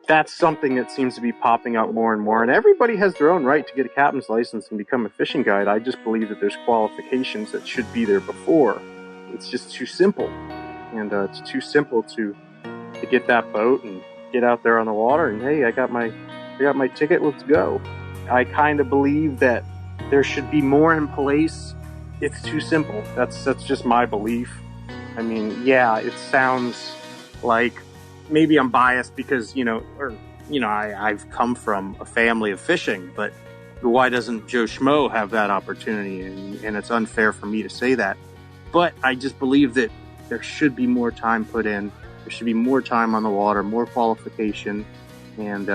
that's something that seems to be popping up more and more. And everybody has their own right to get a captain's license and become a fishing guide. I just believe that there's qualifications that should be there before. It's just too simple. And it's too simple to get that boat and get out there on the water and, hey, I got my ticket, let's go. I kind of believe that there should be more in place. It's too simple. That's just my belief. I mean, yeah, it sounds like maybe I'm biased because, I've come from a family of fishing, but why doesn't Joe Schmo have that opportunity? And it's unfair for me to say that. But I just believe that there should be more time put in. There should be more time on the water, more qualification. And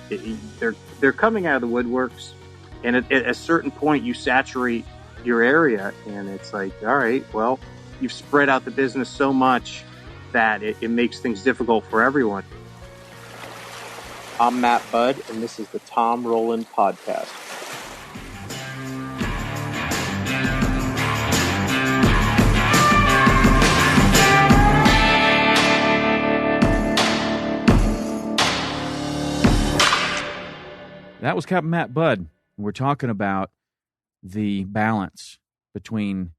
they're coming out of the woodworks. And at a certain point, you saturate your area. And it's like, all right, well, you've spread out the business so much that it makes things difficult for everyone. I'm Matt Budd, and this is the Tom Rowland Podcast. That was Captain Matt Budd. We're talking about the balance between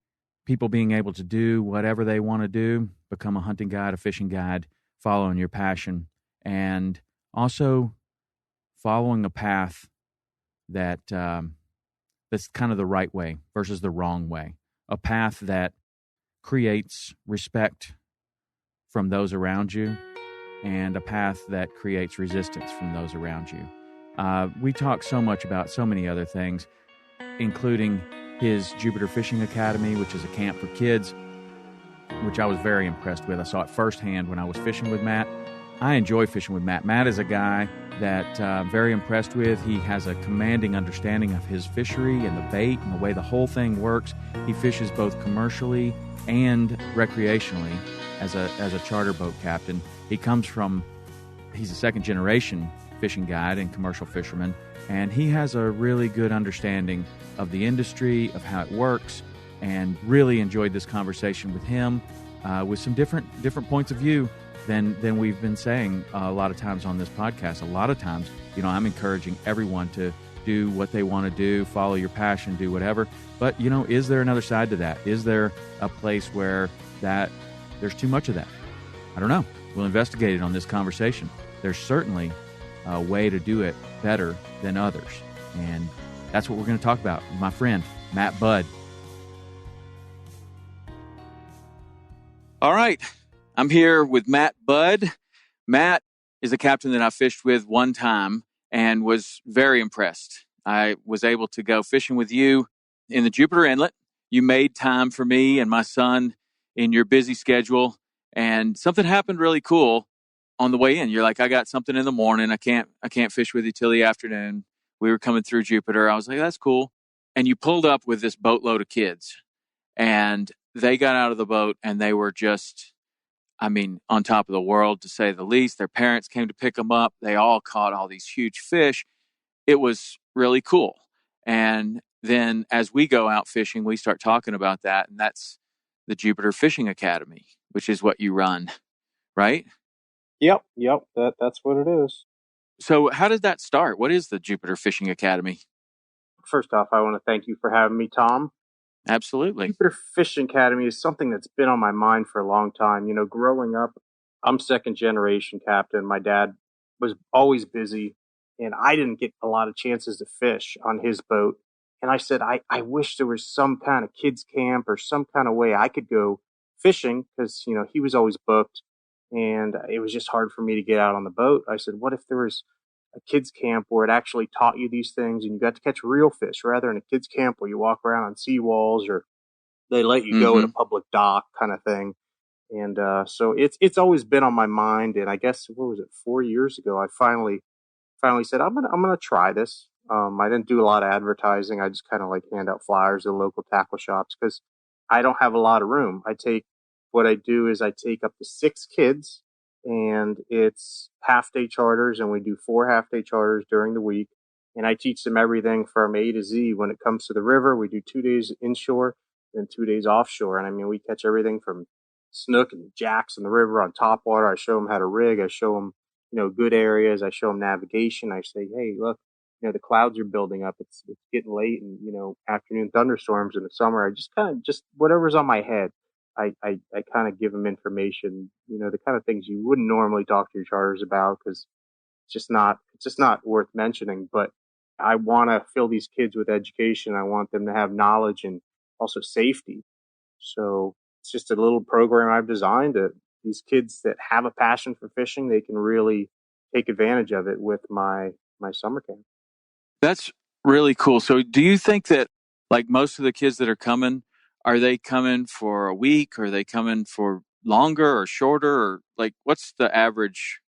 people being able to do whatever they want to do, become a hunting guide, a fishing guide, following your passion, and also following a path that that's kind of the right way versus the wrong way, a path that creates respect from those around you and a path that creates resistance from those around you. We talk so much about so many other things, including his Jupiter Fishing Academy, which is a camp for kids, which I was very impressed with. I saw it firsthand when I was fishing with Matt. I enjoy fishing with Matt. Matt is a guy that I'm very impressed with. He has a commanding understanding of his fishery and the bait and the way the whole thing works. He fishes both commercially and recreationally as a charter boat captain. He's a second generation fishing guide and commercial fisherman, and he has a really good understanding of the industry, of how it works, and really enjoyed this conversation with him with some different points of view than we've been saying a lot of times on this podcast. A lot of times, I'm encouraging everyone to do what they want to do, follow your passion, do whatever. But, is there another side to that? Is there a place where there's too much of that? I don't know. We'll investigate it on this conversation. There's certainly a way to do it better than others. And that's what we're going to talk about with my friend, Matt Budd. All right. I'm here with Matt Budd. Matt is a captain that I fished with one time and was very impressed. I was able to go fishing with you in the Jupiter Inlet. You made time for me and my son in your busy schedule, and something happened really cool on the way in. You're like, I got something in the morning. I can't fish with you till the afternoon. We were coming through Jupiter. I was like, that's cool. And you pulled up with this boatload of kids, and they got out of the boat and they were just, on top of the world, to say the least. Their parents came to pick them up. They all caught all these huge fish. It was really cool. And then as we go out fishing, we start talking about that. And that's the Jupiter Fishing Academy, which is what you run, right? Yep. That's what it is. So how did that start? What is the Jupiter Fishing Academy? First off, I want to thank you for having me, Tom. Absolutely. Jupiter Fishing Academy is something that's been on my mind for a long time. Growing up, I'm second generation captain. My dad was always busy, and I didn't get a lot of chances to fish on his boat. And I said, I wish there was some kind of kids camp or some kind of way I could go fishing because, he was always booked. And it was just hard for me to get out on the boat. I said, what if there was a kids camp where it actually taught you these things and you got to catch real fish rather than a kids camp where you walk around on seawalls or they let you go at a public dock kind of thing. And so it's always been on my mind. And I guess, 4 years ago, I finally said, I'm gonna try this. I didn't do a lot of advertising. I just kind of hand out flyers at local tackle shops because I don't have a lot of room. What I do is I take up to 6 kids, and it's half-day charters, and we do 4 half-day charters during the week. And I teach them everything from A to Z. When it comes to the river, we do 2 days inshore and 2 days offshore. And we catch everything from snook and jacks in the river on top water. I show them how to rig. I show them, good areas. I show them navigation. I say, hey, look, the clouds are building up. It's getting late, and afternoon thunderstorms in the summer. I just kind of just whatever's on my head. I kind of give them information. The kind of things you wouldn't normally talk to your charters about because it's just not worth mentioning. But I want to fill these kids with education. I want them to have knowledge and also safety. So it's just a little program I've designed that these kids that have a passion for fishing, they can really take advantage of it with my summer camp. That's really cool. So do you think that like most of the kids that are coming, are they coming for a week? Or are they coming for longer or shorter? Or like what's the average?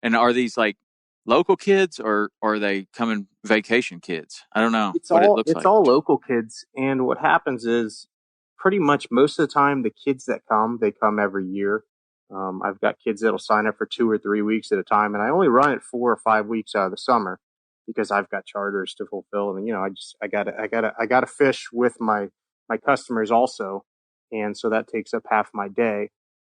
And are these like local kids or are they coming vacation kids? I don't know It's what it all looks it's like. all local kids, and what happens is pretty much most of the time the kids that come, they come every year. I've got kids that'll sign up for 2 or 3 weeks at a time, and I only run it 4 or 5 weeks out of the summer because I've got charters to fulfill, and I gotta fish with my customers also, and so that takes up half my day.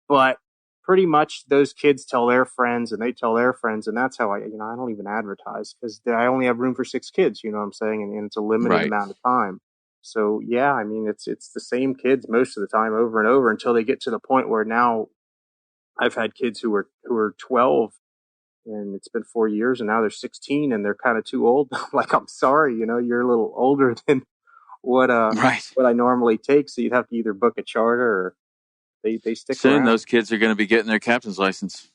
But pretty much those kids tell their friends and they tell their friends, and that's how I don't even advertise because I only have room for 6 kids, you know what I'm saying, and it's a limited Right. amount of time. So yeah, I mean it's the same kids most of the time over and over until they get to the point where now I've had kids who are 12 and it's been 4 years and now they're 16 and they're kind of too old. Like, I'm sorry, you're a little older than what uh Right. what I normally take, so you'd have to either book a charter or they stick Soon around. those kids are going to be getting their captain's license.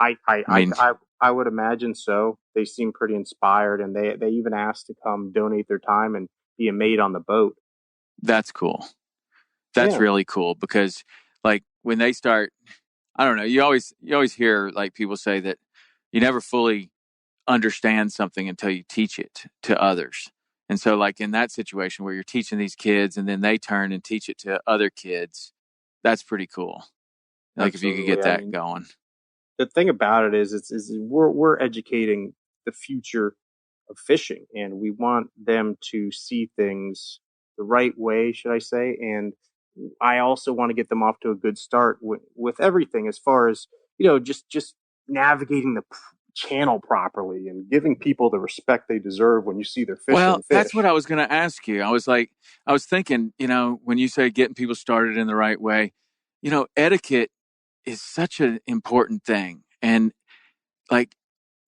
I I I I mean, I, I would imagine so. They seem pretty inspired, and they even asked to come donate their time and be a mate on the boat. that's cool. That's Yeah, really cool because like when they start, I don't know, you always hear like people say that you never fully understand something until you teach it to others. And so like in that situation where you're teaching these kids and then they turn and teach it to other kids, that's pretty cool. Like if you could absolutely. get I that mean, going. the thing about it is we're educating the future of fishing, and we want them to see things the right way, should I say? And I also want to get them off to a good start with everything, as far as just navigating the channel properly and giving people the respect they deserve when you see their Well, fishing that's what fish. I was going to ask you. I was thinking, when you say getting people started in the right way, etiquette is such an important thing. And like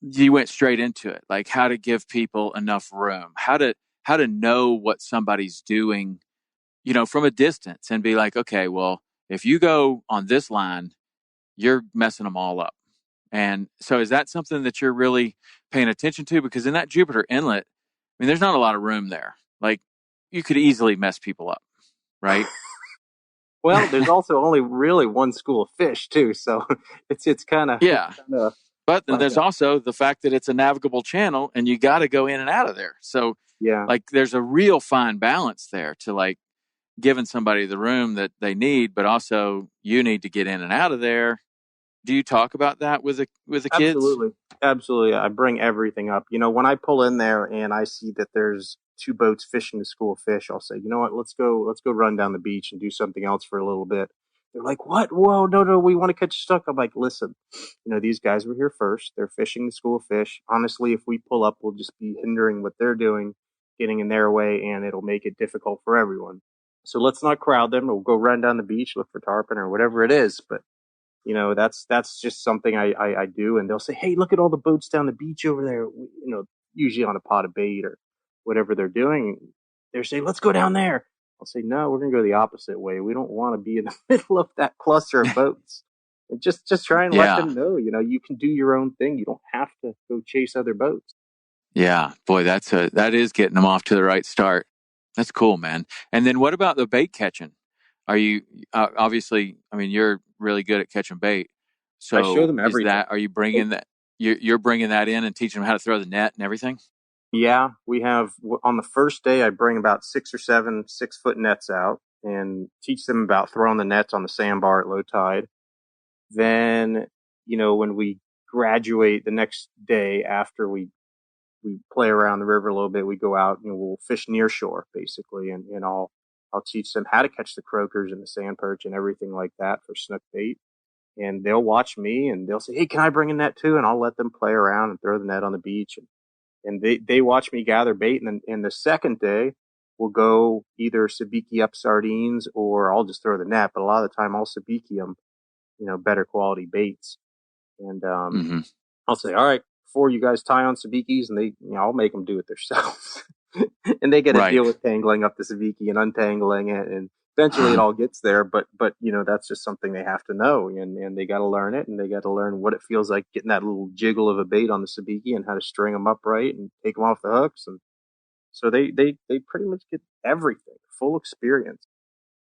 you went straight into it, like how to give people enough room, how to know what somebody's doing, from a distance and be like, okay, well, if you go on this line, you're messing them all up. And so is that something that you're really paying attention to? Because in that Jupiter Inlet, I mean, there's not a lot of room there. Like you could easily mess people up, right? Well, there's also only really one school of fish too, so it's kind of it's Yeah. kind of But then like there's a also the fact that it's a navigable channel and you got to go in and out of there. So yeah. like there's a real fine balance there to like giving somebody the room that they need, but also you need to get in and out of there. Do you talk about that with the kids? Absolutely. Absolutely. I bring everything up. When I pull in there and I see that there's two boats fishing the school of fish, I'll say, you know what, let's go run down the beach and do something else for a little bit. They're like, what? Whoa, no, no, we want to catch stuck. I'm like, listen, these guys were here first. They're fishing the school of fish. Honestly, if we pull up, we'll just be hindering what they're doing, getting in their way, and it'll make it difficult for everyone. So let's not crowd them. We'll go run down the beach, look for tarpon or whatever it is. But that's just something I do, and they'll say, hey, look at all the boats down the beach over there, usually on a pot of bait or whatever they're doing. They're saying, let's go down there. I'll say, no, we're going to go the opposite way. We don't want to be in the middle of that cluster of boats. And just try and let Yeah. them know, you can do your own thing. You don't have to go chase other boats. Yeah. Boy, that is getting them off to the right start. That's cool, man. And then what about the bait catching? Are you obviously, I mean, you're really good at catching bait. I show So them is everything. that, are you bringing that, you're bringing that in and teaching them how to throw the net and everything? Yeah, we have on the first day, I bring about 6 or 7 6-foot nets out and teach them about throwing the nets on the sandbar at low tide. Then, when we graduate the next day after we play around the river a little bit, we go out and we'll fish near shore basically, and I'll teach them how to catch the croakers and the sand perch and everything like that for snook bait. and they'll watch me and they'll say, "Hey, can I bring a net too?" And I'll let them play around and throw the net on the beach. And they watch me gather bait. And then the second day, we'll go either sabiki up sardines or I'll just throw the net. But a lot of the time, I'll sabiki them, better quality baits. And Mm-hmm. I'll say, "All right, before you guys tie on sabikis," and I'll make them do it themselves. And they get to Right. deal with tangling up the sabiki and untangling it. And eventually it all gets there. But that's just something they have to know. And they got to learn it. And they got to learn what it feels like getting that little jiggle of a bait on the sabiki and how to string them upright and take them off the hooks. And so they pretty much get everything, full experience.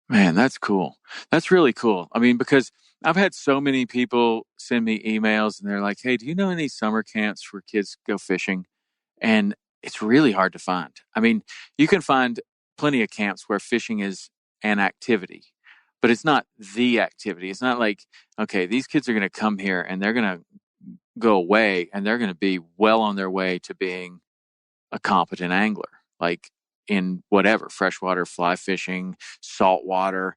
Man, that's cool. That's really cool. I mean, because I've had so many people send me emails and they're like, "Hey, do you know any summer camps where kids go fishing?" And it's really hard to find. I mean, you can find plenty of camps where fishing is an activity, but it's not the activity. It's not like, okay, these kids are going to come here and they're going to go away and they're going to be well on their way to being a competent angler, like in whatever, freshwater, fly fishing, saltwater,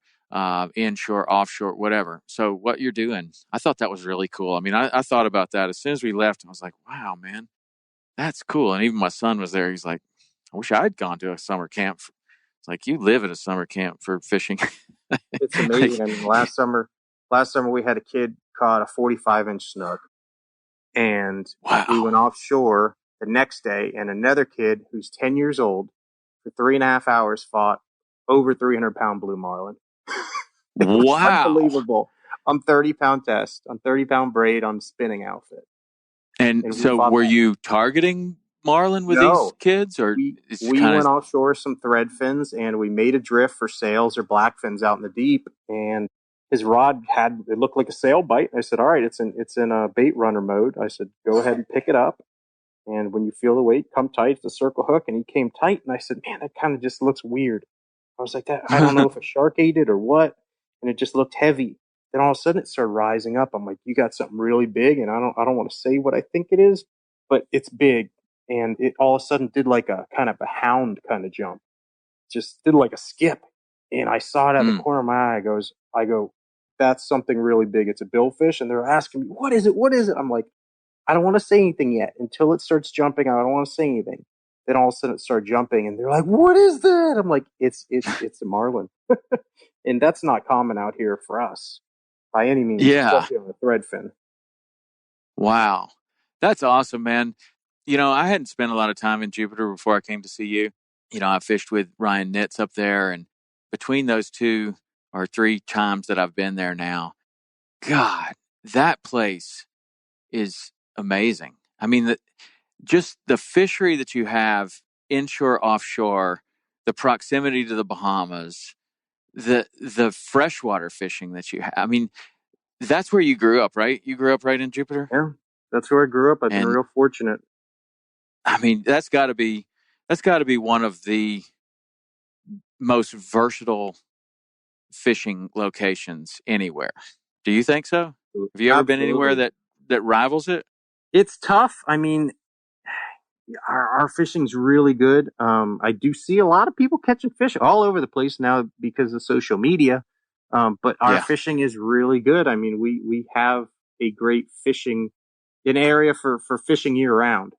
inshore, offshore, whatever. So what you're doing, I thought that was really cool. I mean, I thought about that as soon as we left. I was like, wow, man, that's cool. And even my son was there. He's like, I wish I'd gone to a summer camp. It's like, you live at a summer camp for fishing. It's Like, amazing. I mean, last summer we had a kid caught a 45-inch snook, and we wow. went offshore the next day, and another kid who's 10 years old for 3.5 hours fought over 300-pound blue marlin. It was Wow. unbelievable. I'm 30-pound test, on 30-pound braid, on spinning outfit, And and we so fought were that. you targeting marlin with these No, kids, or we it's we kind went of, offshore some thread fins, and we made a drift for sails or black fins out in the deep. And his rod it looked like a sail bite. I said, "All right, it's in a bait runner mode." I said, "Go ahead and pick it up. And when you feel the weight, come tight. It's a circle hook." And he came tight. And I said, "Man, that kind of just looks weird." I was like, "That I don't know if a shark ate it or what." And it just looked heavy. Then all of a sudden it started rising up. I'm like, "You got something really big." And I don't want to say what I think it is, but it's big. And it all of a sudden did like a kind of a hound kind of jump. Just did like a skip. And I saw it out of the mm, corner of my eye. I go, "That's something really big. It's a billfish." And they're asking me, "What is it? What is it?" I'm like, "I don't want to say anything yet until it starts jumping. I don't want to say anything." Then all of a sudden it started jumping, and they're like, "What is that?" I'm like, "It's a marlin," and that's not common out here for us by any means, yeah. especially on the threadfin. Wow. That's awesome, man. I hadn't spent a lot of time in Jupiter before I came to see you. I fished with Ryan Nitz up there, and between those 2 or 3 times that I've been there now, God, that place is amazing. I mean, just the fishery that you have inshore, offshore, the proximity to the Bahamas, the freshwater fishing that you have. I mean, that's where you grew up, right? You grew up right in Jupiter, Yeah, that's where I grew up. I've been and real fortunate. I mean, that's got to be one of the most versatile fishing locations anywhere. Do you think so? Have you ever been anywhere Absolutely. that rivals it? It's tough. I mean, our fishing's really good. I do see a lot of people catching fish all over the place now because of social media. But our Yeah. fishing is really good. I mean, we have a great fishing an area for fishing year round.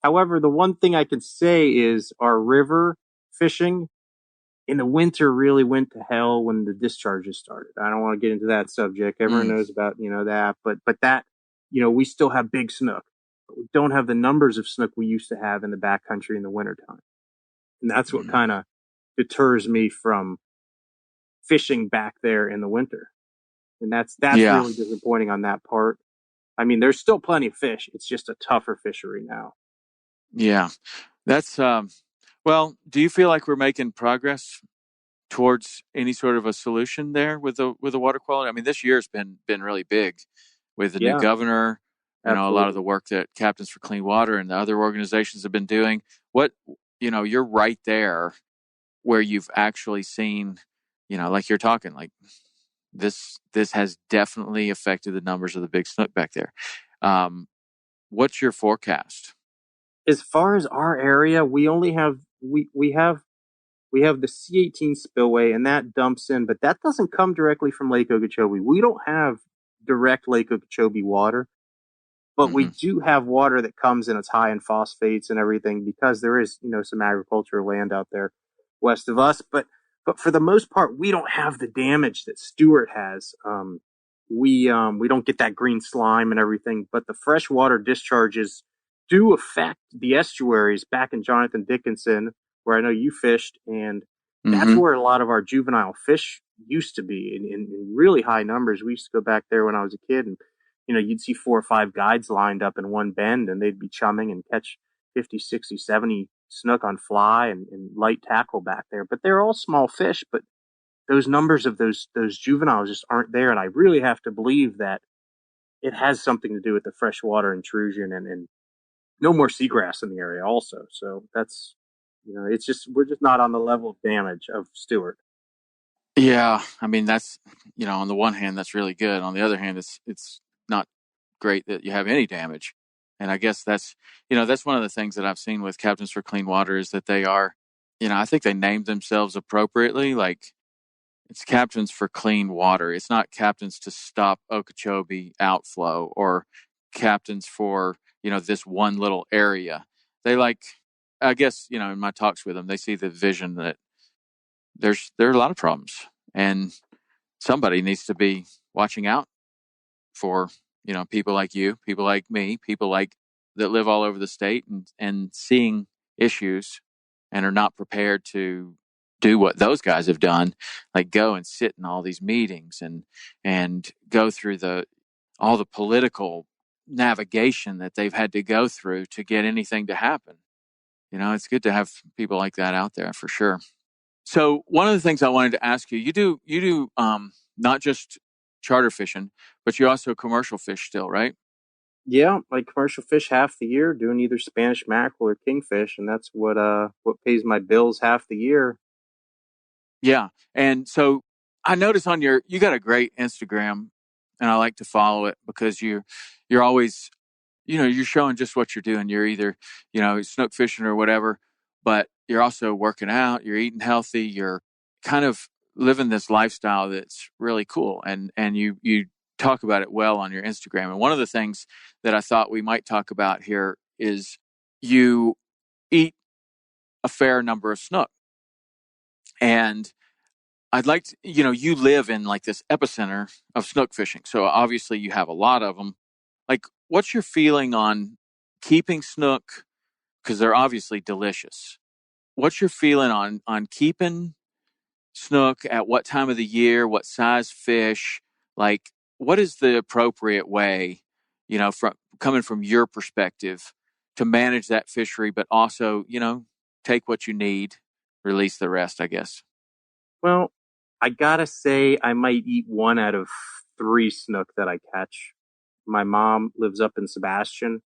However, the one thing I can say is our river fishing in the winter really went to hell when the discharges started. I don't want to get into that subject. Everyone Mm, knows about, that, but that, we still have big snook, but we don't have the numbers of snook we used to have in the backcountry in the wintertime. And that's what mm. kind of deters me from fishing back there in the winter. And that's Yeah. really disappointing on that part. I mean, there's still plenty of fish. It's just a tougher fishery now. Yeah. That's well, do you feel like we're making progress towards any sort of a solution there with the water quality? I mean, this year's been really big with the new Yeah, governor, a lot of absolutely. the work that Captains for Clean Water and the other organizations have been doing. What, you're right there where you've actually seen, like you're talking, like this has definitely affected the numbers of the big snook back there. Um, what's your forecast? As far as our area, we only have we have the C18 spillway, and that dumps in, but that doesn't come directly from Lake Okeechobee. We don't have direct Lake Okeechobee water, but we Mm-hmm. do have water that comes and it's high in phosphates and everything because there is, some agricultural land out there west of us. But for the most part, we don't have the damage that Stewart has. We don't get that green slime and everything, but the freshwater discharges do affect the estuaries back in Jonathan Dickinson, where I know you fished, and that's Mm-hmm. where a lot of our juvenile fish used to be in really high numbers. We used to go back there when I was a kid, and you'd see 4 or 5 guides lined up in one bend, and they'd be chumming and catch 50, 60, 70 snook on fly and light tackle back there. But they're all small fish, but those numbers of those juveniles just aren't there. And I really have to believe that it has something to do with the freshwater intrusion and no more seagrass in the area also. So that's, it's just, we're just not on the level of damage of Stewart. Yeah, I mean that's on the one hand that's really good. On the other hand, it's not great that you have any damage. And I guess that's one of the things that I've seen with Captains for Clean Water is that they are, I think they named themselves appropriately. Like it's Captains for Clean Water. It's not Captains to Stop Okeechobee Outflow or Captains for this one little area. They like, I guess in my talks with them, they see the vision that there are a lot of problems and somebody needs to be watching out for people like you, people like me, people like that live all over the state and seeing issues and are not prepared to do what those guys have done, like go and sit in all these meetings and go through all the political navigation that they've had to go through to get anything to happen. It's good to have people like that out there for sure. So one of the things I wanted to ask you, you do not just charter fishing, but you also commercial fish still, right? Yeah, like commercial fish half the year, doing either Spanish mackerel or kingfish, and that's what pays my bills half the year. Yeah. And so I notice you got a great Instagram and I like to follow it because you're always, you're showing just what you're doing. You're either, snook fishing or whatever, but you're also working out, you're eating healthy, you're kind of living this lifestyle that's really cool. And you talk about it well on your Instagram. And one of the things that I thought we might talk about here is you eat a fair number of snook. And I'd like to, you live in like this epicenter of snook fishing. So obviously you have a lot of them. Like, what's your feeling on keeping snook? Because they're obviously delicious. What's your feeling on keeping snook at what time of the year, what size fish? Like, what is the appropriate way, from coming from your perspective to manage that fishery, but also, take what you need, release the rest, I guess. Well, I gotta say, I might eat one out of 3 snook that I catch. My mom lives up in Sebastian,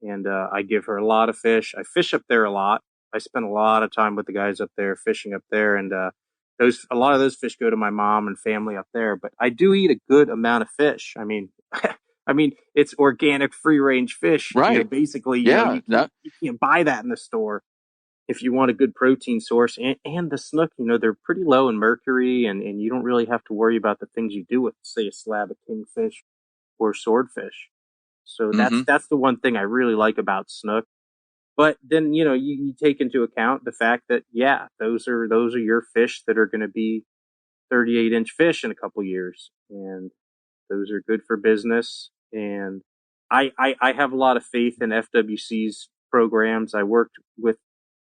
and I give her a lot of fish. I fish up there a lot. I spend a lot of time with the guys up there fishing up there, and those a lot of those fish go to my mom and family up there. But I do eat a good amount of fish. I mean, it's organic, free range fish. Right. Basically, Yeah. you can't buy that in the store if you want a good protein source. And the snook, they're pretty low in mercury, and you don't really have to worry about the things you do with, say, a slab of kingfish or swordfish. So Mm-hmm. that's the one thing I really like about snook. But then you take into account the fact that yeah, those are your fish that are going to be 38-inch fish in a couple years, and those are good for business. And I have a lot of faith in FWC's programs. I worked with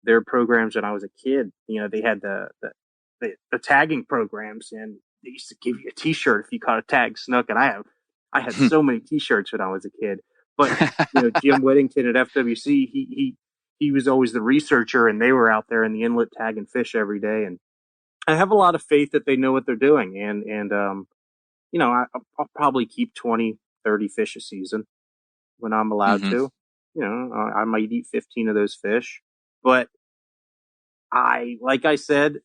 their programs when I was a kid. They had the tagging programs, and they used to give you a T-shirt if you caught a tag snook. And I had so many T-shirts when I was a kid. But Jim Whittington at FWC, he was always the researcher, and they were out there in the inlet tagging fish every day. And I have a lot of faith that they know what they're doing. I'll probably keep 20, 30 fish a season when I'm allowed Mm-hmm. to. I might eat 15 of those fish, but like I said,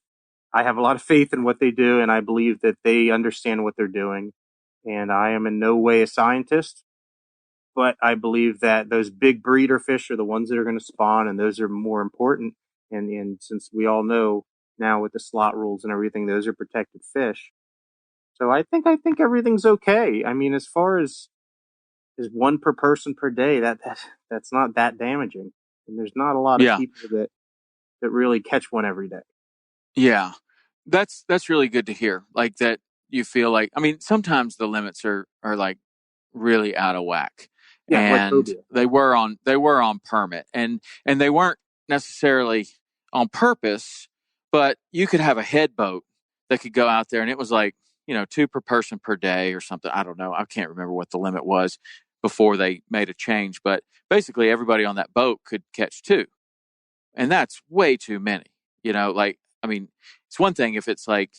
I have a lot of faith in what they do, and I believe that they understand what they're doing. And I am in no way a scientist, but I believe that those big breeder fish are the ones that are going to spawn, and those are more important. And since we all know now with the slot rules and everything, those are protected fish. So I think everything's okay. I mean, as far as one per person per day, that's not that damaging. And there's not a lot of Yeah. people that really catch one every day. Yeah. That's really good to hear. Like that you feel like, I mean, sometimes the limits are like really out of whack, Yeah, like and phobia. they were on permit, and they weren't necessarily on purpose, but you could have a head boat that could go out there, and it was like, two per person per day or something. I don't know. I can't remember what the limit was before they made a change, but basically everybody on that boat could catch two, and that's way too many. Like, I mean, it's one thing if it's like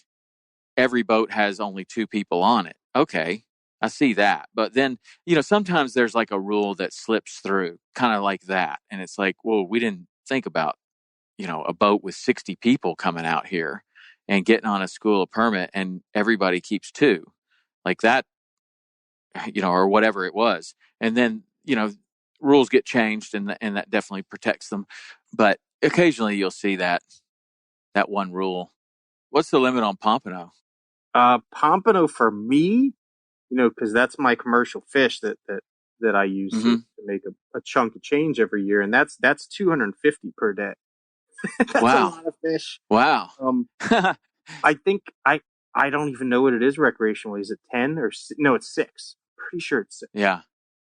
every boat has only two people on it. Okay, I see that. But then, sometimes there's like a rule that slips through, kind of like that. And it's like, well, we didn't think about, a boat with 60 people coming out here and getting on a school of permit and everybody keeps two, like that, or whatever it was. And then, rules get changed, and that definitely protects them. But occasionally you'll see that one rule. What's the limit on pompano? Pompano for me, because that's my commercial fish that I use to, Mm-hmm. to make a chunk of change every year, and that's 250 per day. That's a Wow. lot of fish. Wow. Um, I think I don't even know what it is recreationally. Is it 10 or no? It's six. Pretty sure it's six. Yeah.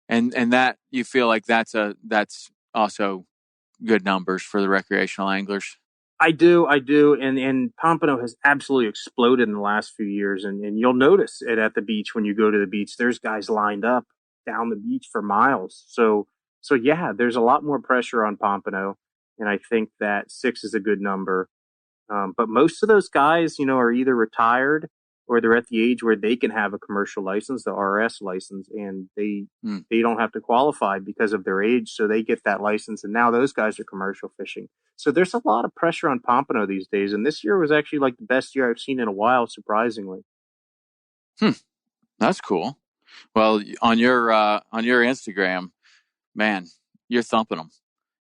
And that you feel like that's also good numbers for the recreational anglers. I do, and pompano has absolutely exploded in the last few years, and you'll notice it at the beach when you go to the beach. There's guys lined up down the beach for miles. So yeah, there's a lot more pressure on pompano, and I think that six is a good number. But most of those guys, are either retired or they're at the age where they can have a commercial license, the RS license, and they Mm. they don't have to qualify because of their age, so they get that license, and now those guys are commercial fishing. So there's a lot of pressure on pompano these days, and this year was actually like the best year I've seen in a while, surprisingly. Hmm. That's cool. Well, on your Instagram, man, you're thumping them.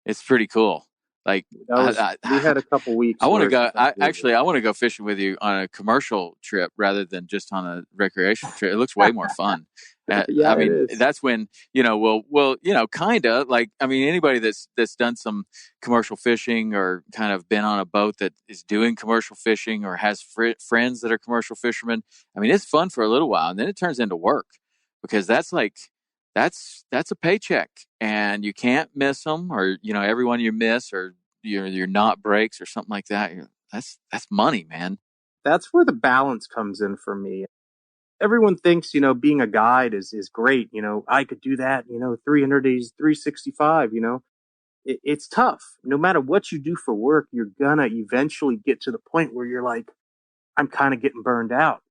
It's pretty cool. Like That was we I, had a couple I weeks want to where it go. was unbelievable. I want to go fishing with you on a commercial trip rather than just on a recreational trip. It looks way more fun. I Yeah, it mean, is. that's when kind of like, I mean, anybody that's done some commercial fishing or kind of been on a boat that is doing commercial fishing or has friends that are commercial fishermen. I mean, it's fun for a little while, and then it turns into work because that's a paycheck, and you can't miss them, or everyone you miss, or your knot breaks or something like that. That's money, man. That's where the balance comes in for me. Everyone thinks, being a guide is great. I could do that, 300 days, 365, it's tough. No matter what you do for work, you're gonna eventually get to the point where you're like, I'm kind of getting burned out.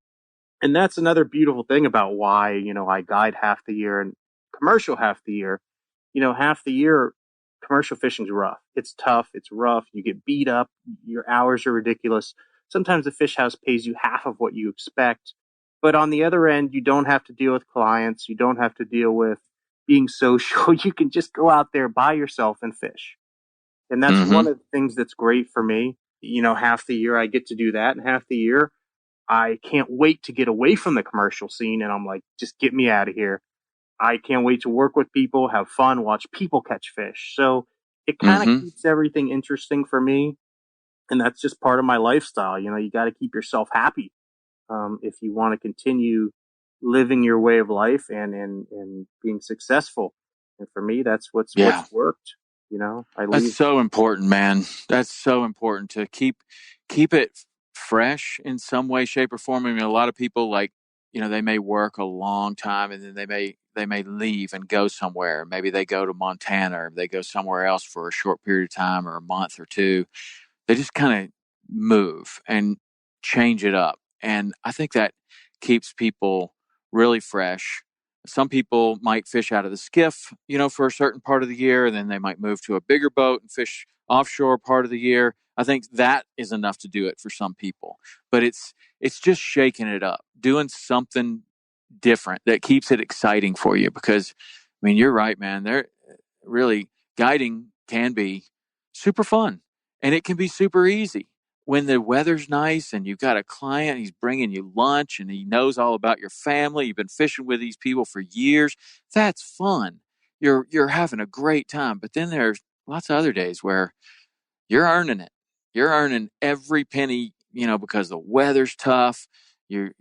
And that's another beautiful thing about why, I guide half the year and commercial half the year. Half the year, commercial fishing's rough. It's tough. It's rough. You get beat up. Your hours are ridiculous. Sometimes the fish house pays you half of what you expect. But on the other end, you don't have to deal with clients. You don't have to deal with being social. You can just go out there by yourself and fish. And that's Mm-hmm. one of the things that's great for me. Half the year I get to do that, and half the year I can't wait to get away from the commercial scene. And I'm like, just get me out of here. I can't wait to work with people, have fun, watch people catch fish. So it kind of Mm-hmm. keeps everything interesting for me. And that's just part of my lifestyle. You got to keep yourself happy if you want to continue living your way of life and being successful. And for me, that's what's Yeah, worked. I that's leave. so important, man. That's so important to keep it fresh in some way, shape, or form. I mean, a lot of people, like, they may work a long time, and then they may leave and go somewhere. Maybe they go to Montana, or they go somewhere else for a short period of time or a month or two. They just kind of move and change it up. And I think that keeps people really fresh. Some people might fish out of the skiff, for a certain part of the year, and then they might move to a bigger boat and fish offshore part of the year. I think that is enough to do it for some people. But it's just shaking it up, doing something different that keeps it exciting for you. Because, I mean, you're right, man. There really, guiding can be super fun, and it can be super easy. when the weather's nice and you've got a client, he's bringing you lunch and he knows all about your family. You've been fishing with these people for years. That's fun. You're having a great time. But then there's lots of other days where you're earning it. You're earning every penny, because the weather's tough. You're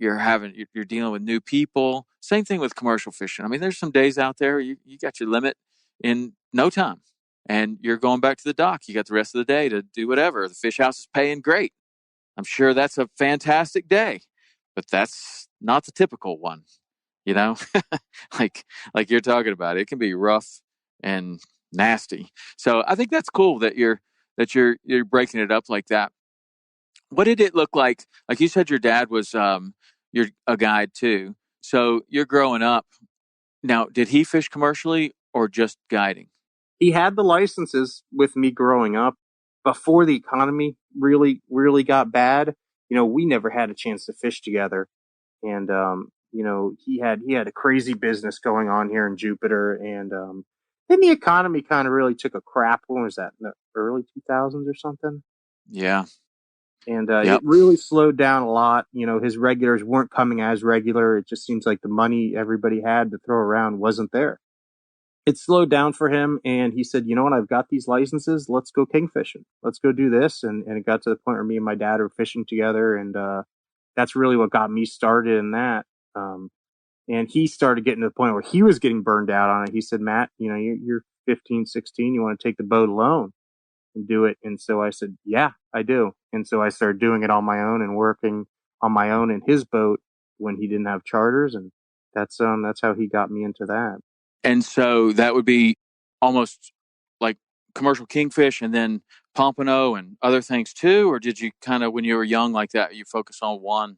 dealing with new people. Same thing with commercial fishing. I mean, there's some days out there you got your limit in no time, and you're going back to the dock. You got the rest of the day to do whatever. The fish house is paying great. I'm sure that's a fantastic day, but that's not the typical one, you know, like you're talking about. It can be rough and nasty. So I think that's cool that you're breaking it up like that. What did it look like? Like you said, your dad was you're a guide too. So you're growing up. Now, did he fish commercially or just guiding? He had the licenses with me growing up before the economy really got bad. We never had a chance to fish together. And he had a crazy business going on here in Jupiter, and then the economy kind of really took a crap. When was that? In the early 2000s or something? Yeah. And it Yep. really slowed down a lot. His regulars weren't coming as regular. It just seems like the money everybody had to throw around wasn't there. It slowed down for him, and he said, "You know what? I've got these licenses. Let's go kingfishing. Let's go do this." And it got to the point where me and my dad were fishing together, and that's really what got me started in that. Um, and he started getting to the point where he was getting burned out on it. He said, "Matt, you're 15, 16. You want to take the boat alone and do it?" And so I said, "Yeah, I do." And so I started doing it on my own and working on my own in his boat when he didn't have charters. And that's how he got me into that. And so that would be almost like commercial kingfish and then pompano and other things too? Or did you kind of, when you were young like that, you focus on one?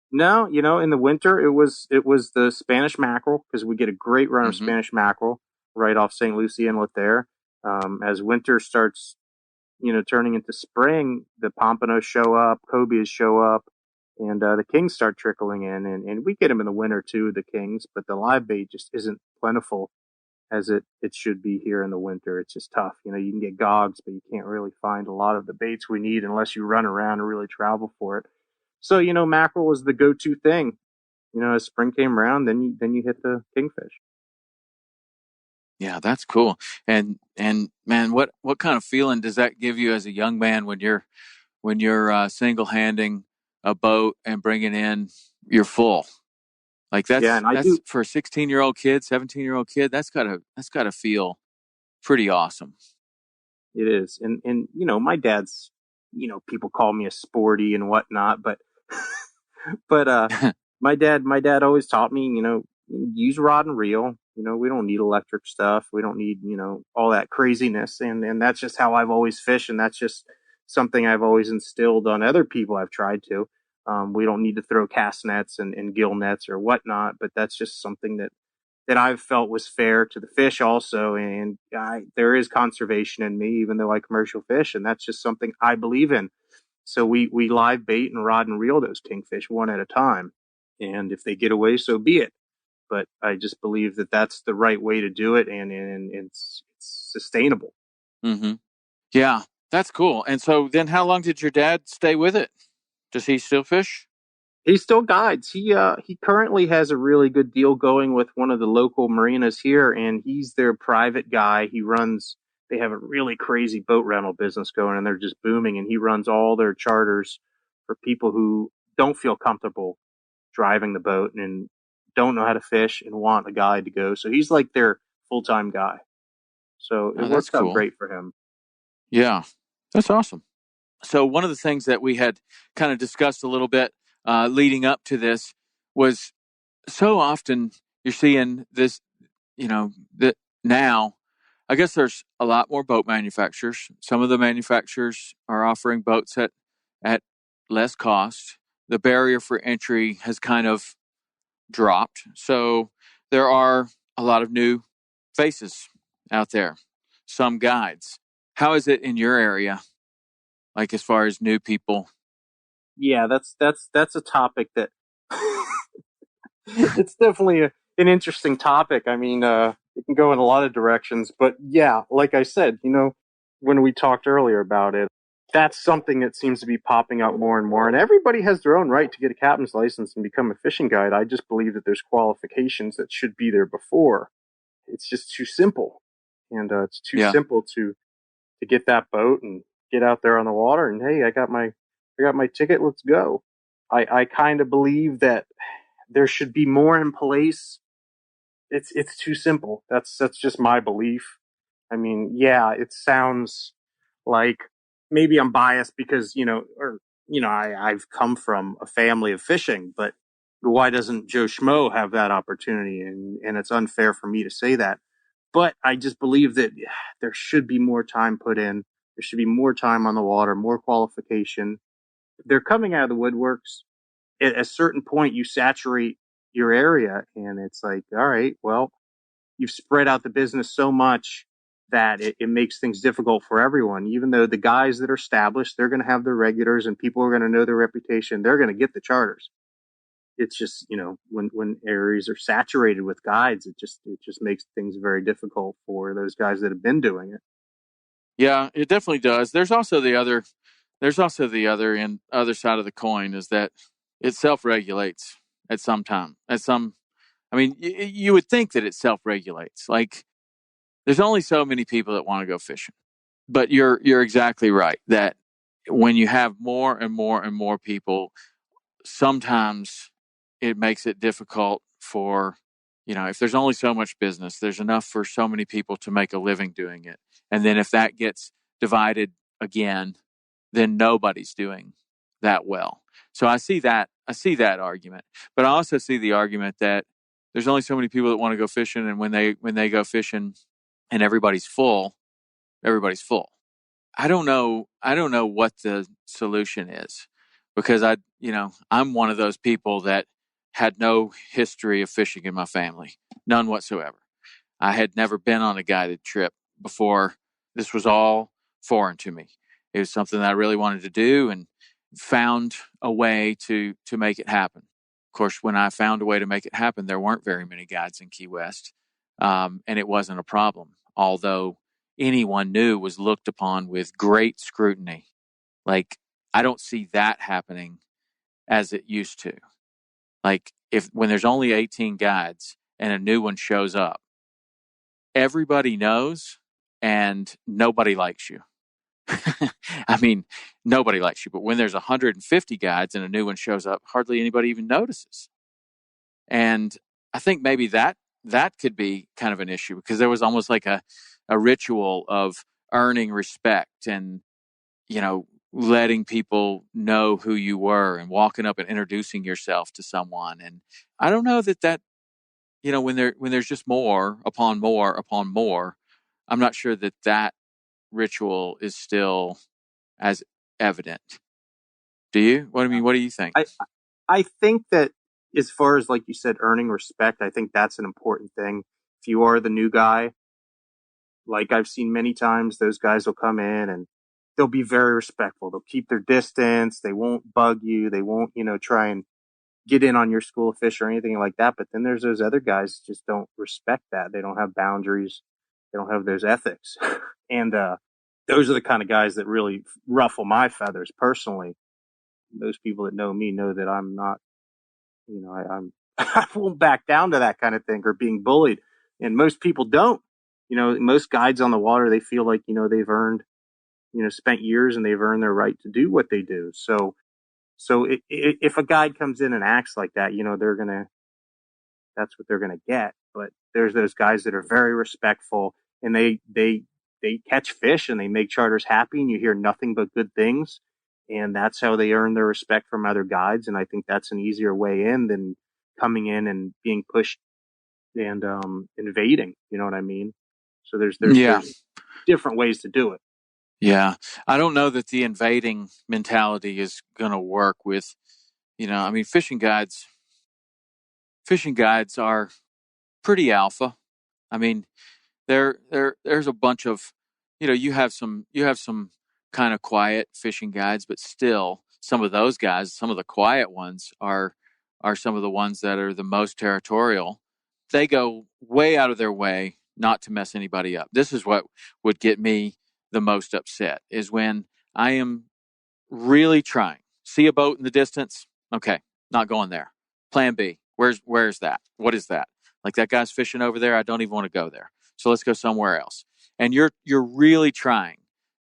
No, in the winter it was the Spanish mackerel, because we get a great run of Mm-hmm. Spanish mackerel right off St. Lucie Inlet there. As winter starts, turning into spring, the pompanos show up, cobias show up, and the kings start trickling in, and we get them in the winter too, the kings, but the live bait just isn't plentiful as it should be here in the winter. It's just tough. You can get gogs, but you can't really find a lot of the baits we need unless you run around and really travel for it. So, mackerel was the go-to thing. As spring came around, then you hit the kingfish. Yeah, that's cool. And man, what kind of feeling does that give you as a young man when you're single handing a boat and bringing in your full? Like Yeah, that's and I that's do. for a 16-year-old kid, 17-year-old kid. That's gotta feel pretty awesome. It is, and my dad's. People call me a sporty and whatnot, but my dad always taught me, use rod and reel. We don't need electric stuff. We don't need, all that craziness. And that's just how I've always fished. And that's just something I've always instilled on other people I've tried to. We don't need to throw cast nets and gill nets or whatnot, but that's just something that I've felt was fair to the fish also. And there is conservation in me, even though I commercial fish. And that's just something I believe in. So we live bait and rod and reel those kingfish one at a time. And if they get away, so be it. But I just believe that that's the right way to do it, and it's sustainable. Mm-hmm. Yeah, that's cool. And so then how long did your dad stay with it? Does he still fish? He still guides. He currently has a really good deal going with one of the local marinas here, and he's their private guy. He runs. They have a really crazy boat rental business going, and they're just booming. And he runs all their charters for people who don't feel comfortable driving the boat and don't know how to fish and want a guide to go. So he's like their full time guy. So it Oh, that's works out cool. great for him. Yeah, that's awesome. So one of the things that we had kind of discussed a little bit leading up to this was so often you're seeing this, that now, I guess there's a lot more boat manufacturers. Some of the manufacturers are offering boats at less cost. The barrier for entry has kind of dropped. So there are a lot of new faces out there, some guides. How is it in your area, like as far as new people? Yeah, that's a topic that it's definitely an interesting topic. I mean, it can go in a lot of directions, but yeah, like I said, when we talked earlier about it, that's something that seems to be popping up more and more. And everybody has their own right to get a captain's license and become a fishing guide. I just believe that there's qualifications that should be there before. It's just too simple, and it's too Yeah. simple to get that boat and get out there on the water. And hey, I got my ticket. Let's go. I kind of believe that there should be more in place. It's too simple. That's just my belief. I mean, yeah, it sounds like maybe I'm biased because, I've come from a family of fishing, but why doesn't Joe Schmo have that opportunity? And it's unfair for me to say that. But I just believe that there should be more time put in. There should be more time on the water, more qualification. They're coming out of the woodworks. At a certain point, you saturate your area, and it's like, all right, well, you've spread out the business so much that it makes things difficult for everyone. Even though the guys that are established, they're going to have their regulars and people are going to know their reputation. They're going to get the charters. It's just, when areas are saturated with guides, it just makes things very difficult for those guys that have been doing it. Yeah, it definitely does. There's also the other side of the coin is that it self-regulates at some time. I mean, you would think that it self-regulates. Like, there's only so many people that want to go fishing. But you're exactly right that when you have more and more and more people, sometimes it makes it difficult for, if there's only so much business, there's enough for so many people to make a living doing it. And then if that gets divided again, then nobody's doing that well. So I see that argument. But I also see the argument that there's only so many people that want to go fishing, and when they go fishing and everybody's full. I don't know what the solution is, because I'm one of those people that had no history of fishing in my family, none whatsoever. I had never been on a guided trip before. This was all foreign to me. It was something that I really wanted to do, and found a way to make it happen. Of course, when I found a way to make it happen, there weren't very many guides in Key West, and it wasn't a problem. Although anyone new was looked upon with great scrutiny. Like, I don't see that happening as it used to. Like, if when there's only 18 guides and a new one shows up, everybody knows and nobody likes you. I mean, nobody likes you. But when there's 150 guides and a new one shows up, hardly anybody even notices. And I think maybe that could be kind of an issue, because there was almost like a ritual of earning respect and, letting people know who you were and walking up and introducing yourself to someone. And I don't know that when there's just more upon more upon more, I'm not sure that ritual is still as evident. Do you? What do you think? I I think that as far as like you said, earning respect, I think that's an important thing. If you are the new guy, like I've seen many times, those guys will come in and they'll be very respectful. They'll keep their distance. They won't bug you. They won't, try and get in on your school of fish or anything like that. But then there's those other guys just don't respect that. They don't have boundaries. They don't have those ethics. And those are the kind of guys that really ruffle my feathers personally. Those people that know me know that I'm not, I'm I won't back down to that kind of thing or being bullied. And most people don't. Most guides on the water, they feel like, they've earned, spent years and they've earned their right to do what they do. So if a guide comes in and acts like that, that's what they're gonna get. But there's those guys that are very respectful and they catch fish and they make charters happy, and you hear nothing but good things. And that's how they earn their respect from other guides. And I think that's an easier way in than coming in and being pushed and invading. You know what I mean? So there's there's Yeah. there's different ways to do it. Yeah. I don't know that the invading mentality is going to work with, I mean, fishing guides are pretty alpha. I mean, there's a bunch of, you have some kind of quiet fishing guides, but still some of those guys, some of the quiet ones are some of the ones that are the most territorial. They go way out of their way not to mess anybody up. This is what would get me the most upset, is when I am really trying. See a boat in the distance? Okay, not going there. Plan B. Where's that? What is that? Like, that guy's fishing over there. I don't even want to go there. So let's go somewhere else. And you're really trying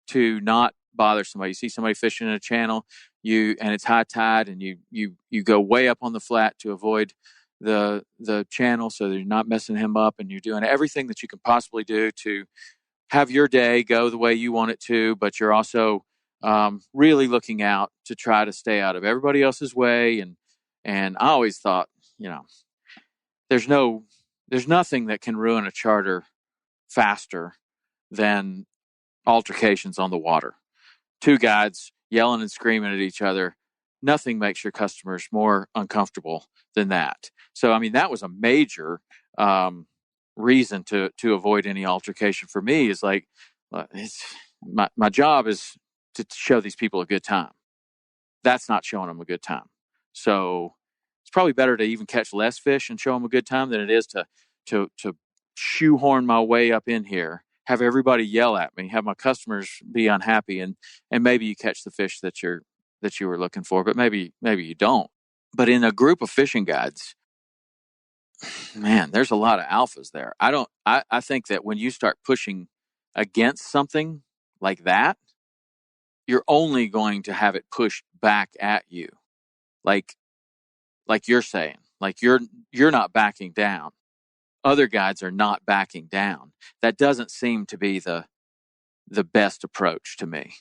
to not bother somebody. You see somebody fishing in a channel, and it's high tide, and you go way up on the flat to avoid the channel so that you're not messing him up, and you're doing everything that you can possibly do to have your day go the way you want it to, but you're also really looking out to try to stay out of everybody else's way. And I always thought, there's nothing that can ruin a charter faster than altercations on the water. Two guides yelling and screaming at each other. Nothing makes your customers more uncomfortable than that. So, I mean, that was a major reason to avoid any altercation for me. Is like, it's my job is to show these people a good time. That's not showing them a good time. So it's probably better to even catch less fish and show them a good time than it is to shoehorn my way up in here, have everybody yell at me, have my customers be unhappy, and maybe you catch the fish that you were looking for, but maybe you don't. But in a group of fishing guides, man, there's a lot of alphas there. I think that when you start pushing against something like that, you're only going to have it pushed back at you. Like you're saying, like you're not backing down. Other guides are not backing down. That doesn't seem to be the best approach to me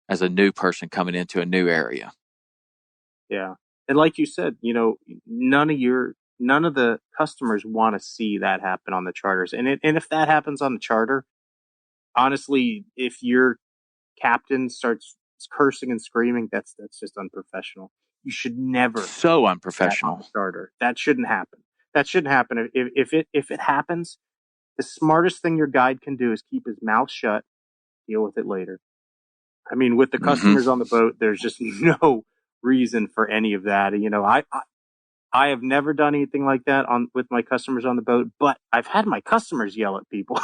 as a new person coming into a new area. Yeah. And like you said, none of the customers want to see that happen on the charters. And if that happens on the charter, honestly, if your captain starts cursing and screaming, that's just unprofessional. You should never So do that on unprofessional. the charter. That shouldn't happen. That shouldn't happen. If it happens, the smartest thing your guide can do is keep his mouth shut, deal with it later. I mean, with the customers on the boat, there's just no reason for any of that. I have never done anything like that with my customers on the boat, but I've had my customers yell at people.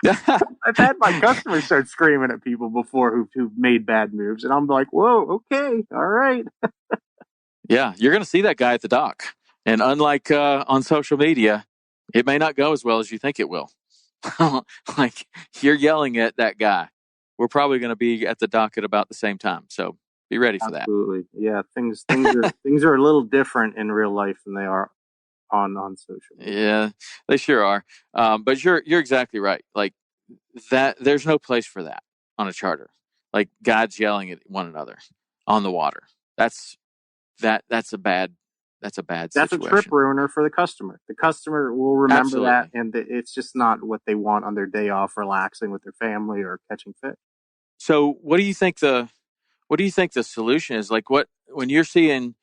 I've had my customers start screaming at people before who've made bad moves, and I'm like, whoa, okay, all right. Yeah, you're going to see that guy at the dock. And unlike on social media, it may not go as well as you think it will. Like, you're yelling at that guy. We're probably going to be at the dock at about the same time. So be ready for that. Absolutely. Yeah, things are a little different in real life than they are on social media. Yeah, they sure are. But you're exactly right. Like, that, there's no place for that on a charter. Like, guys yelling at one another on the water. That's a bad situation. That's a trip ruiner for the customer. The customer will remember Absolutely. that, and it's just not what they want on their day off, relaxing with their family or catching fish. So what do you think the solution is? Like, when you're seeing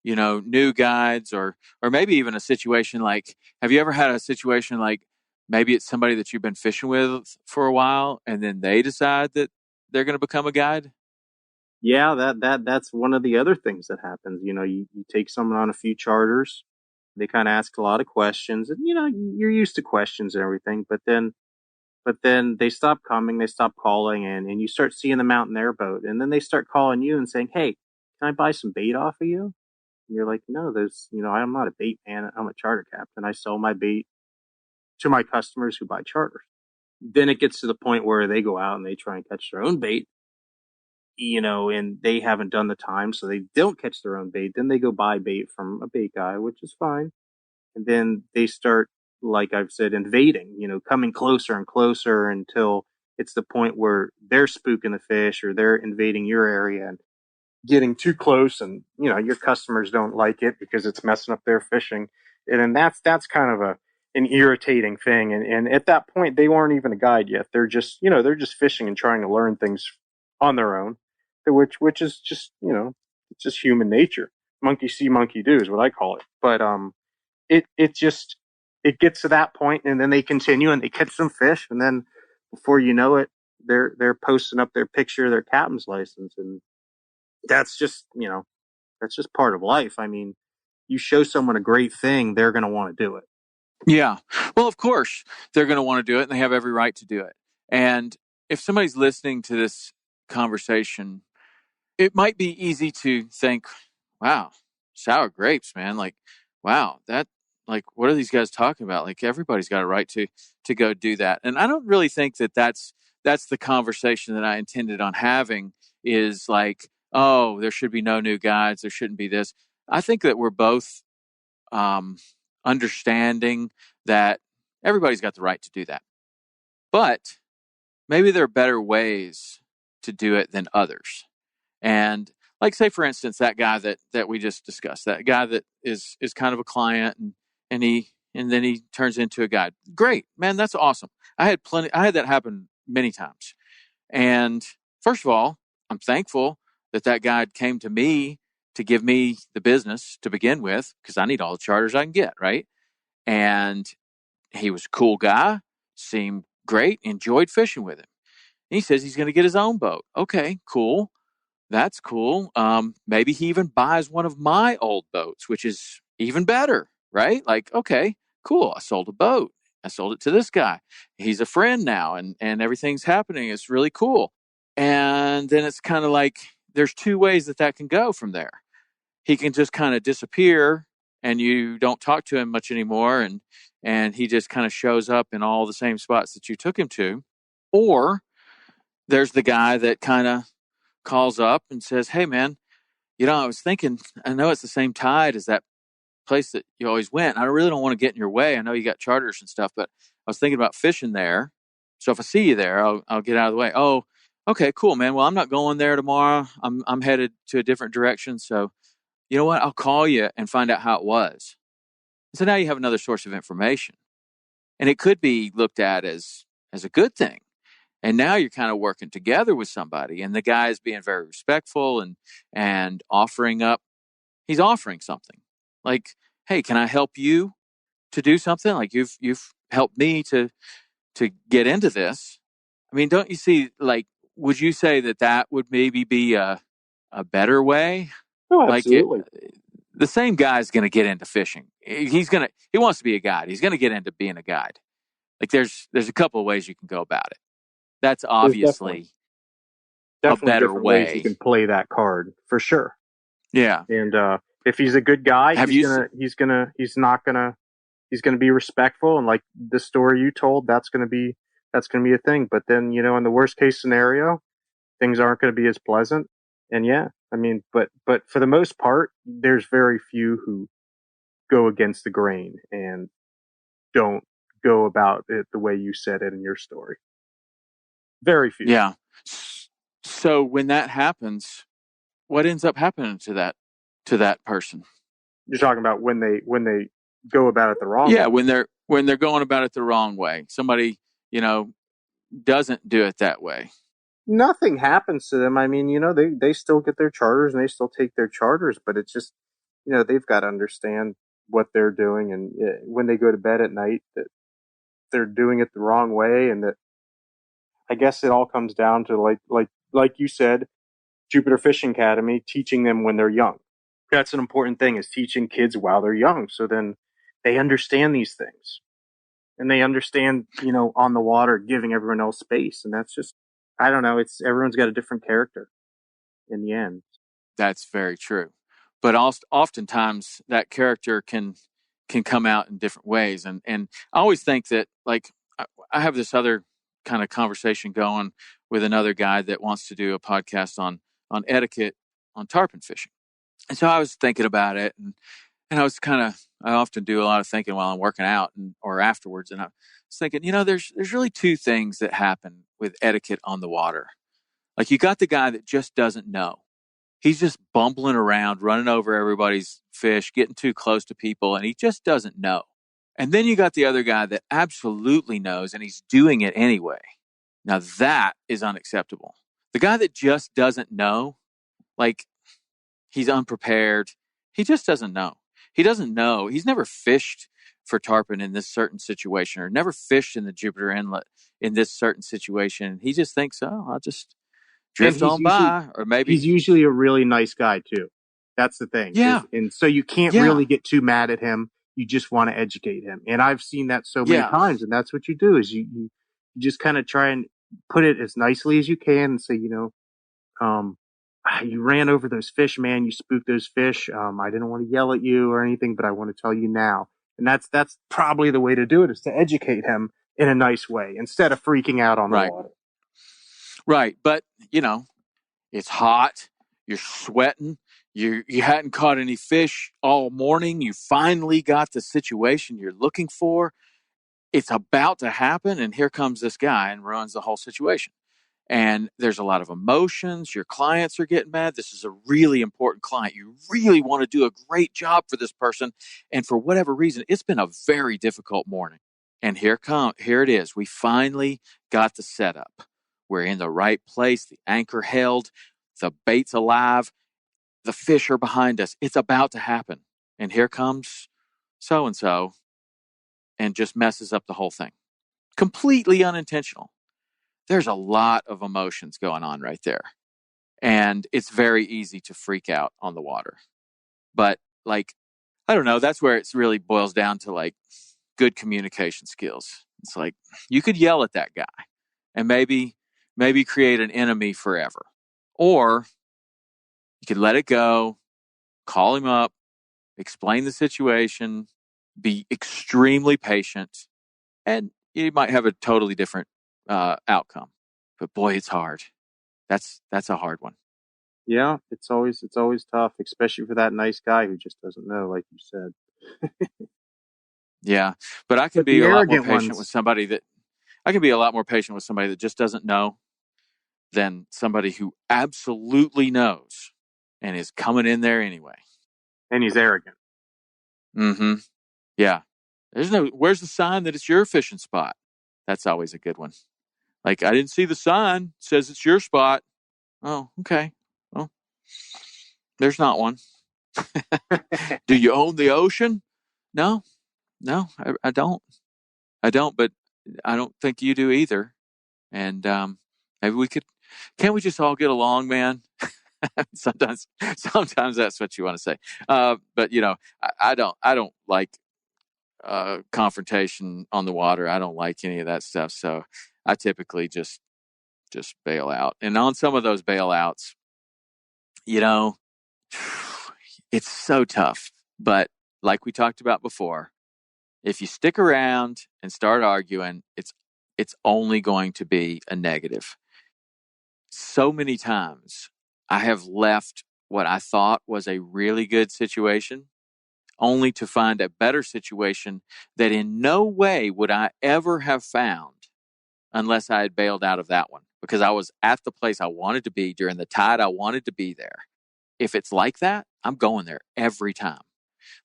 new guides, or maybe even a situation like, have you ever had a situation like, maybe it's somebody that you've been fishing with for a while and then they decide that they're going to become a guide? Yeah, that's one of the other things that happens. You take someone on a few charters, they kind of ask a lot of questions, and you're used to questions and everything, but then they stop coming, they stop calling, and you start seeing them out in their boat, and then they start calling you and saying, "Hey, can I buy some bait off of you?" And you're like, "No, I'm not a bait man. I'm a charter captain. I sell my bait to my customers who buy charters." Then it gets to the point where they go out and they try and catch their own bait, and they haven't done the time, so they don't catch their own bait. Then they go buy bait from a bait guy, which is fine. And then they start, like I've said, invading, coming closer and closer until it's the point where they're spooking the fish or they're invading your area and getting too close. And, your customers don't like it because it's messing up their fishing. And then that's kind of an irritating thing. And at that point, they weren't even a guide yet. They're just fishing and trying to learn things on their own, which is just, it's just human nature. Monkey see, monkey do is what I call it. But, it gets to that point, and then they continue and they catch some fish, and then before you know it, they're posting up their picture of their captain's license, and that's just part of life. I mean, you show someone a great thing, they're going to want to do it. Yeah. Well, of course they're going to want to do it, and they have every right to do it. And if somebody's listening to this conversation, it might be easy to think, wow, sour grapes, man. Like, wow, that, like, what are these guys talking about? Like, everybody's got a right to go do that. And I don't really think that that's the conversation that I intended on having, is like, oh, there should be no new guides. There shouldn't be this. I think that we're both um, understanding that everybody's got the right to do that. But maybe there are better ways to do it than others. And like, say, for instance, that guy that we just discussed, that guy that is kind of a client, and then he turns into a guide. Great, man, that's awesome. I had that happen many times. And first of all, I'm thankful that guide came to me to give me the business to begin with, because I need all the charters I can get, right? And he was a cool guy, seemed great, enjoyed fishing with him. And he says he's going to get his own boat. Okay, cool. That's cool. Maybe he even buys one of my old boats, which is even better, right? Like, okay, cool. I sold a boat. I sold it to this guy. He's a friend now, and everything's happening. It's really cool. And then it's kind of like there's two ways that can go from there. He can just kind of disappear, and you don't talk to him much anymore, and he just kind of shows up in all the same spots that you took him to. Or there's the guy that kind of calls up and says, hey, man, I was thinking, I know it's the same tide as that place that you always went. I really don't want to get in your way. I know you got charters and stuff, but I was thinking about fishing there. So if I see you there, I'll get out of the way. Oh, okay, cool, man. Well, I'm not going there tomorrow. I'm headed to a different direction. So you know what? I'll call you and find out how it was. So now you have another source of information, and it could be looked at as a good thing. And now you're kind of working together with somebody, and the guy is being very respectful and offering up. He's offering something like, "Hey, can I help you to do something? Like, you've helped me to get into this." I mean, don't you see? Like, would you say that would maybe be a better way? Oh, Like, absolutely. the same guy's going to get into fishing. He wants to be a guide. He's going to get into being a guide. Like, there's a couple of ways you can go about it. That's There's definitely obviously a better different ways you way. can play that card for sure. Yeah. And if he's a good guy, Have you? he's gonna be respectful, and like the story you told, that's gonna be a thing. But then, in the worst case scenario, things aren't going to be as pleasant. And yeah, I mean, but for the most part, there's very few who go against the grain and don't go about it the way you said it in your story. Very few. Yeah. So when that happens, what ends up happening to that person? You're talking about when they go about it the wrong Yeah, way. when they're going about it the wrong way. Somebody, doesn't do it that way. Nothing happens to them. I mean, they still get their charters and they still take their charters, but it's just, they've got to understand what they're doing, and when they go to bed at night, that they're doing it the wrong way, and that I guess it all comes down to like you said, Jupiter Fishing Academy, teaching them when they're young. That's an important thing, is teaching kids while they're young, so then they understand these things, and they understand, on the water, giving everyone else space. And that's just, I don't know, it's everyone's got a different character in the end. That's very true. But oftentimes that character can come out in different ways. And I always think that, like, I have this other kind of conversation going with another guy that wants to do a podcast on etiquette on tarpon fishing. And so I was thinking about it, and I often do a lot of thinking while I'm working out or afterwards. And I was thinking, there's really two things that happen with etiquette on the water. Like, you got the guy that just doesn't know. He's just bumbling around, running over everybody's fish, getting too close to people, and he just doesn't know. And then you got the other guy that absolutely knows, and he's doing it anyway. Now that is unacceptable. The guy that just doesn't know, like, he's unprepared. He just doesn't know. He doesn't know. He's never fished for tarpon in this certain situation, or never fished in the Jupiter Inlet in this certain situation. He just thinks, oh, I'll just And drift on by, or he's maybe, usually a really nice guy too. That's the thing. yeah, And so you can't yeah, really get too mad at him. You just want to educate him. And I've seen that so many yeah, times. And that's what you do, is you just kind of try and put it as nicely as you can and say, you ran over those fish, man. You spooked those fish. I didn't want to yell at you or anything, but I want to tell you now. And that's probably the way to do it, is to educate him in a nice way instead of freaking out on the Right. water. Right. But, it's hot. You're sweating. You hadn't caught any fish all morning. You finally got the situation you're looking for. It's about to happen. And here comes this guy and ruins the whole situation. And there's a lot of emotions. Your clients are getting mad. This is a really important client. You really want to do a great job for this person. And for whatever reason, it's been a very difficult morning. And here it is. We finally got the setup. We're in the right place. The anchor held. The bait's alive. The fish are behind us. It's about to happen. And here comes so-and-so and just messes up the whole thing. Completely unintentional. There's a lot of emotions going on right there. And it's very easy to freak out on the water. But I don't know, that's where it really boils down to good communication skills. It's you could yell at that guy and maybe create an enemy forever. Or you could let it go, call him up, explain the situation, be extremely patient, and you might have a totally different outcome. But boy, it's hard. That's a hard one. Yeah, it's always tough, especially for that nice guy who just doesn't know, like you said. Yeah, but I can But be the a lot more arrogant patient ones, with somebody that just doesn't know than somebody who absolutely knows and is coming in there anyway. and he's arrogant. Mm-hmm. Yeah. Where's the sign that it's your fishing spot? That's always a good one. I didn't see the sign. It says it's your spot. Oh, okay. Well, there's not one. Do you own the ocean? No, I don't. But I don't think you do either. And maybe can't we just all get along, man? sometimes that's what you want to say. But I don't like confrontation on the water. I don't like any of that stuff. So I typically just bail out. And on some of those bailouts, it's so tough. But like we talked about before, if you stick around and start arguing, it's only going to be a negative. So many times I have left what I thought was a really good situation only to find a better situation that in no way would I ever have found unless I had bailed out of that one, because I was at the place I wanted to be during the tide I wanted to be there. If it's like that, I'm going there every time.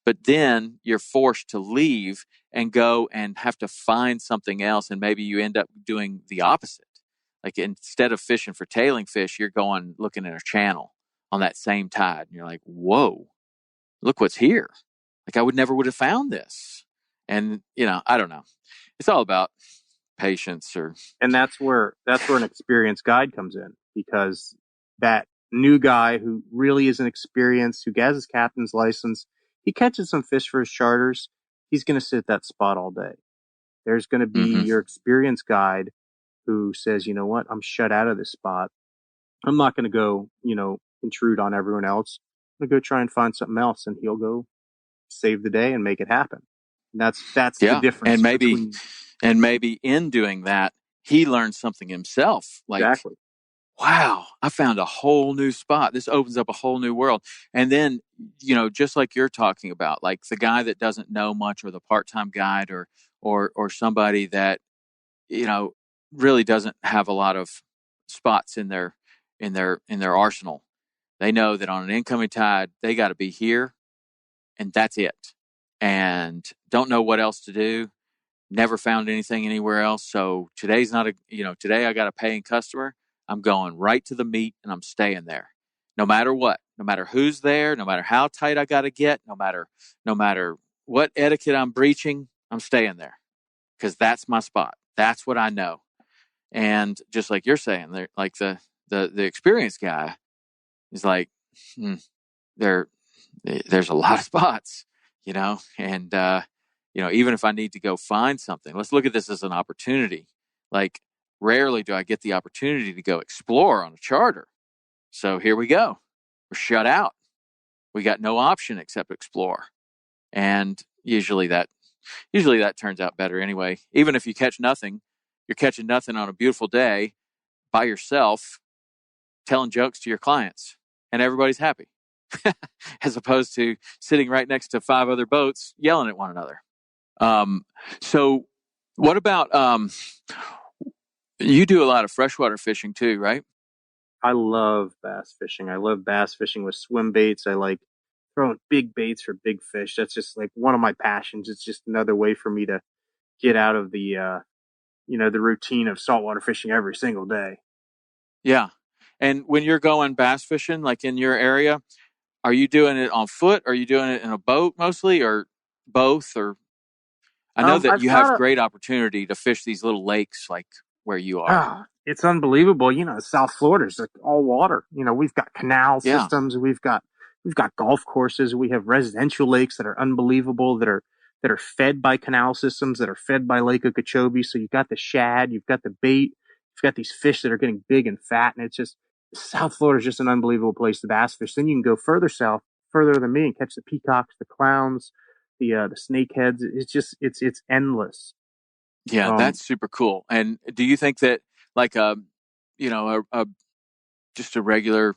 But then you're forced to leave and go and have to find something else. And maybe you end up doing the opposite. Instead of fishing for tailing fish, you're going looking at a channel on that same tide. And you're like, whoa, look what's here. I would have found this. And, I don't know. It's all about patience And that's where an experienced guide comes in, because that new guy who really isn't experienced, who has his captain's license, he catches some fish for his charters, he's going to sit at that spot all day. There's going to be your experienced guide who says, you know what, I'm shut out of this spot. I'm not going to go, intrude on everyone else. I'm going to go try and find something else, and he'll go save the day and make it happen. And that's the difference. And maybe in doing that, he learned something himself. Exactly. Wow, I found a whole new spot. This opens up a whole new world. And then, just like you're talking about, the guy that doesn't know much, or the part-time guide, or somebody that, really doesn't have a lot of spots in their arsenal. They know that on an incoming tide, they got to be here, and that's it. And don't know what else to do. Never found anything anywhere else. So today's not today I got a paying customer. I'm going right to the meat, and I'm staying there. No matter what, no matter who's there, no matter how tight I got to get, no matter what etiquette I'm breaching, I'm staying there, because that's my spot. That's what I know. And just like you're saying, the experienced guy is there's a lot of spots, and even if I need to go find something, let's look at this as an opportunity. rarely do I get the opportunity to go explore on a charter. So here we go. We're shut out. We got no option except explore. And usually that turns out better anyway. Even if you catch nothing, you're catching nothing on a beautiful day by yourself, telling jokes to your clients, and everybody's happy. As opposed to sitting right next to 5 other boats yelling at one another. So what about, you do a lot of freshwater fishing too, right? I love bass fishing. I love bass fishing with swim baits. I like throwing big baits for big fish. That's just like one of my passions. It's just another way for me to get out of the routine of saltwater fishing every single day. Yeah. And when you're going bass fishing, like in your area, are you doing it on foot? Are you doing it in a boat mostly, or both? Or I know that I've you have got great opportunity to fish these little lakes like where you are. it's unbelievable. South Florida's like all water. We've got canal Yeah. systems. We've got golf courses. We have residential lakes that are unbelievable that are fed by canal systems that are fed by Lake Okeechobee. So you've got the shad, you've got the bait, you've got these fish that are getting big and fat, and it's just South Florida is just an unbelievable place to bass fish. Then you can go further south, further than me, and catch the peacocks, the clowns, the snakeheads. It's endless. Yeah, Um, that's super cool. And do you think that like a just a regular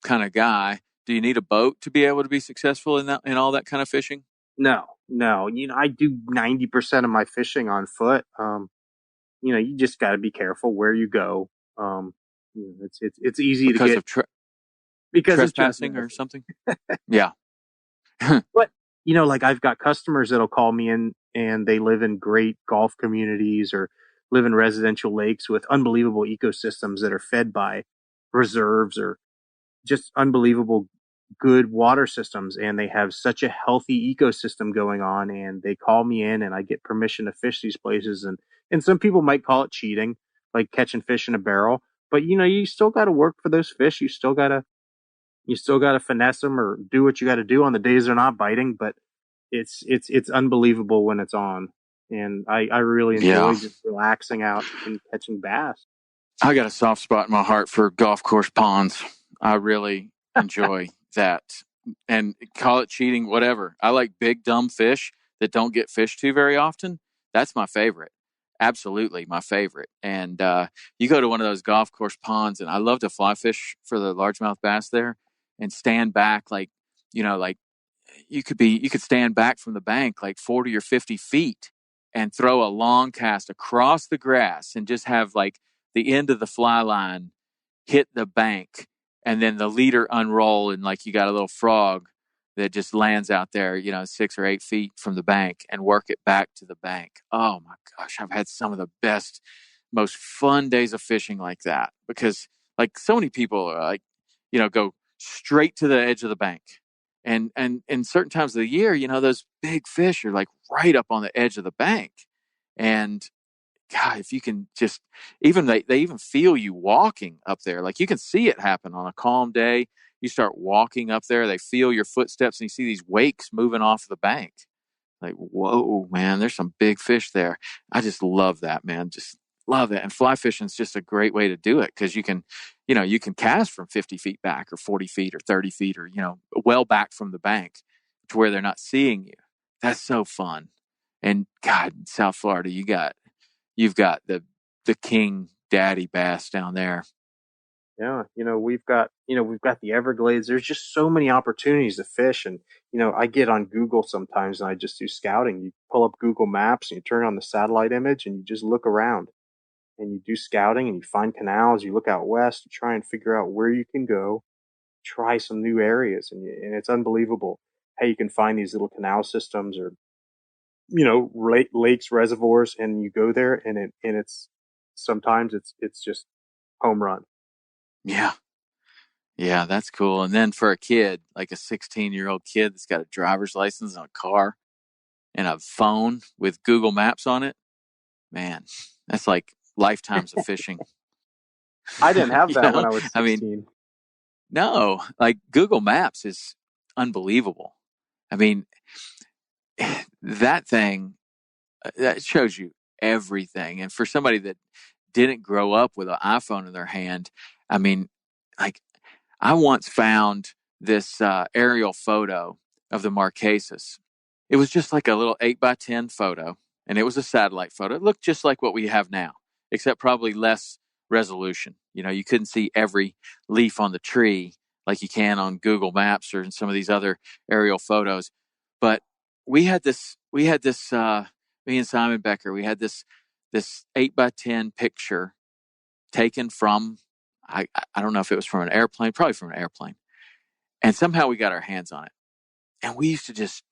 kind of guy, do you need a boat to be able to be successful in all that kind of fishing? no, no. I do 90% of my fishing on foot. You just got to be careful where you go. It's easy to Because get of because of trespassing or trespassing. something? Yeah. But like I've got customers that'll call me in and they live in great golf communities or live in residential lakes with unbelievable ecosystems that are fed by reserves or just unbelievable good water systems, and they have such a healthy ecosystem going on, and they call me in and I get permission to fish these places. And some people might call it cheating, like catching fish in a barrel, but you still got to work for those fish. You still got to finesse them or do what you got to do on the days they're not biting, but it's unbelievable when it's on. And I really Yeah. enjoy just relaxing out and catching bass. I got a soft spot in my heart for golf course ponds. I really enjoy that. And call it cheating, whatever. I like big, dumb fish that don't get fished too very often. That's my favorite. Absolutely my favorite. And you go to one of those golf course ponds, and I love to fly fish for the largemouth bass there and stand back like you could stand back from the bank like 40 or 50 feet and throw a long cast across the grass and just have like the end of the fly line hit the bank, and then the leader unroll, and like you got a little frog that just lands out there 6 or 8 feet from the bank, and work it back to the bank. Oh my gosh, I've had some of the best, most fun days of fishing like that, because like so many people are like go straight to the edge of the bank, and in certain times of the year, those big fish are like right up on the edge of the bank. And God, if you can just even they even feel you walking up there. Like you can see it happen on a calm day. You start walking up there, they feel your footsteps, and you see these wakes moving off the bank. Like, whoa, man, there's some big fish there. I just love that, man. Just love it. And fly fishing is just a great way to do it, because you can cast from 50 feet back or 40 feet or 30 feet or, well back from the bank to where they're not seeing you. That's so fun. And God, in South Florida, you've got the king daddy bass down there. Yeah, we've got the Everglades. There's just so many opportunities to fish, and I get on Google sometimes and I just do scouting. You pull up Google Maps and you turn on the satellite image and you just look around and you do scouting and you find canals. You look out west to try and figure out where you can go, try some new areas, and it's unbelievable how you can find these little canal systems or lakes, reservoirs, and you go there and it's sometimes it's just home run. Yeah. Yeah, that's cool. And then for a kid, like a 16-year-old kid that's got a driver's license and a car and a phone with Google Maps on it, man, that's like lifetimes of fishing. I didn't have you that when know, I was I mean, 16. no, like Google Maps is unbelievable. I mean, that thing that shows you everything. And for somebody that didn't grow up with an iPhone in their hand. I mean, like, I once found this aerial photo of the Marquesas. It was just like a little 8x10 photo, and it was a satellite photo. It looked just like what we have now, except probably less resolution. You couldn't see every leaf on the tree like you can on Google Maps or in some of these other aerial photos. But me and Simon Becker, we had this 8x10 picture taken from, I don't know if it was from an airplane, probably from an airplane. And somehow we got our hands on it. And we used to just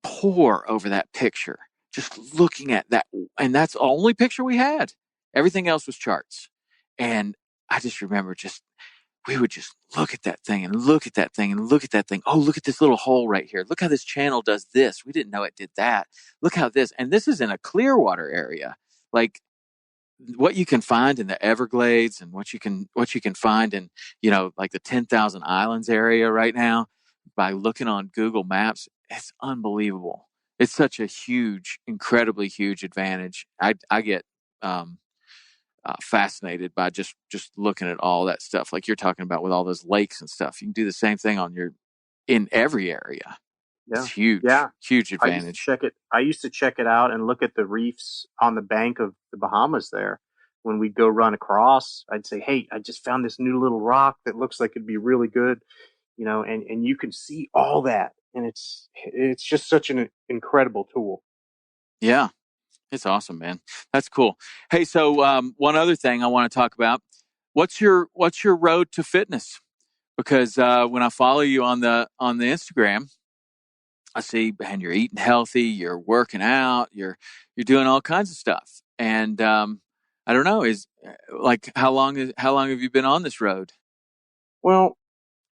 pore over that picture, just looking at that. And that's the only picture we had. Everything else was charts. And I just remember we would just look at that thing and look at that thing and look at that thing. Oh, look at this little hole right here. Look how this channel does this. We didn't know it did that. Look how and this is in a clear water area. Like, what you can find in the Everglades and what you can find in, like the 10,000 Islands area right now by looking on Google Maps, it's unbelievable. It's such a huge, incredibly huge advantage. I get fascinated by just looking at all that stuff, like you're talking about with all those lakes and stuff. You can do the same thing in every area. Yeah. It's huge, Yeah. huge advantage. I used to check it out and look at the reefs on the bank of the Bahamas there. When we'd go run across, I'd say, hey, I just found this new little rock that looks like it'd be really good, and you can see all that. And it's just such an incredible tool. Yeah, it's awesome, man. That's cool. Hey, so one other thing I want to talk about, what's your road to fitness? Because when I follow you on the Instagram, I see, man, you're eating healthy, you're working out, you're doing all kinds of stuff. And I don't know, how long have you been on this road? Well,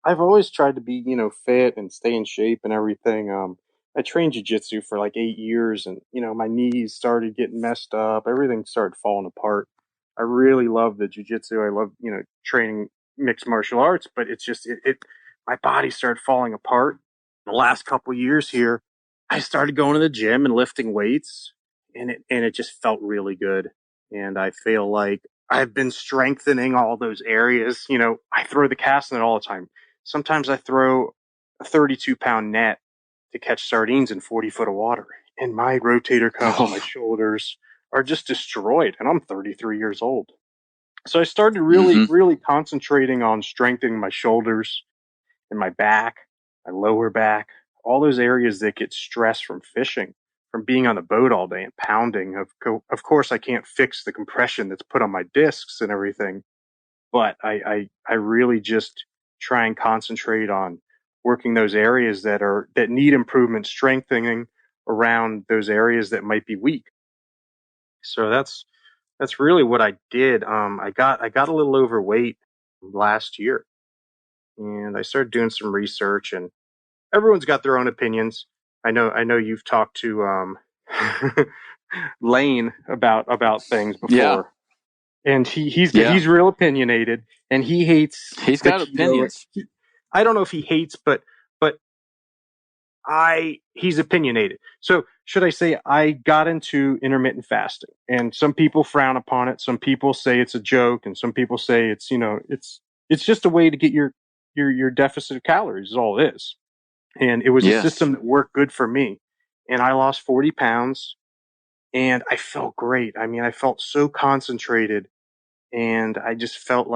I've always tried to be, fit and stay in shape and everything. I trained jiu-jitsu for like 8 years, and my knees started getting messed up. Everything started falling apart. I really love the jiu-jitsu. I love, training mixed martial arts, but it's just my body started falling apart. The last couple of years here, I started going to the gym and lifting weights, and it just felt really good. And I feel like I've been strengthening all those areas. I throw the cast net all the time. Sometimes I throw a 32-pound net to catch sardines in 40 foot of water, and my rotator cuff and my shoulders are just destroyed, and I'm 33 years old. So I started really, really concentrating on strengthening my shoulders and my back, my lower back, all those areas that get stressed from fishing, from being on the boat all day and pounding. Of course, I can't fix the compression that's put on my discs and everything, but I really just try and concentrate on working those areas that need improvement, strengthening around those areas that might be weak. So that's really what I did. I got a little overweight last year, and I started doing some research, and everyone's got their own opinions. I know you've talked to Lane about things before. Yeah. And he's real opinionated, and he hates. He's got opinions. I don't know if he hates, but he's opinionated. So should I say I got into intermittent fasting, and some people frown upon it. Some people say it's a joke, and some people say it's it's just a way to get your deficit of calories is all it is. And it was a system that worked good for me, and I lost 40 pounds, and I felt great. I mean, I felt so concentrated. And I just felt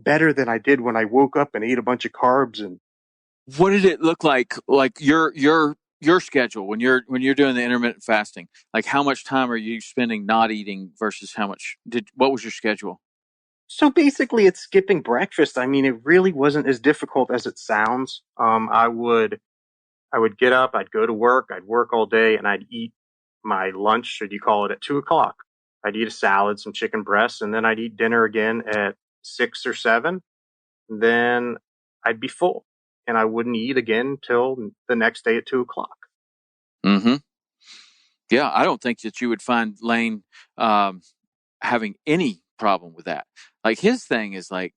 better than I did when I woke up and ate a bunch of carbs. And what did it look like your schedule when you're doing the intermittent fasting? Like, how much time are you spending not eating versus what was your schedule? So basically it's skipping breakfast. I mean, it really wasn't as difficult as it sounds. I would get up, I'd go to work, I'd work all day, and I'd eat my lunch, should you call it, at 2:00. I'd eat a salad, some chicken breasts, and then I'd eat dinner again at 6 or 7. Then I'd be full, and I wouldn't eat again till the next day at 2:00. Mm-hmm. Yeah, I don't think that you would find Lane having any problem with that. Like, his thing is like,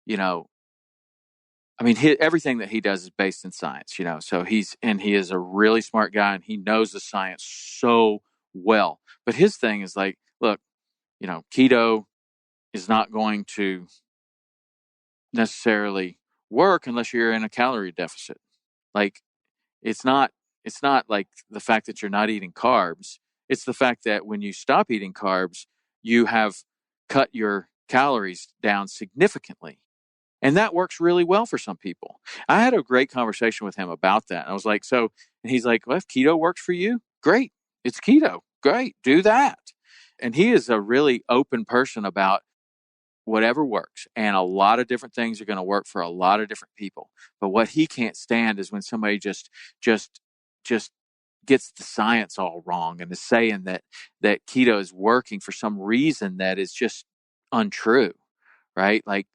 I mean, everything that he does is based in science, so he is a really smart guy, and he knows the science so well. But his thing is like, look, keto is not going to necessarily work unless you're in a calorie deficit. Like it's not like the fact that you're not eating carbs. It's the fact that when you stop eating carbs, you have cut your calories down significantly. And that works really well for some people. I had a great conversation with him about that. I was like, and he's like, well, if keto works for you, great. It's keto. Great. Do that. And he is a really open person about whatever works. And a lot of different things are going to work for a lot of different people. But what he can't stand is when somebody just gets the science all wrong and is saying that keto is working for some reason that is just untrue, right? Like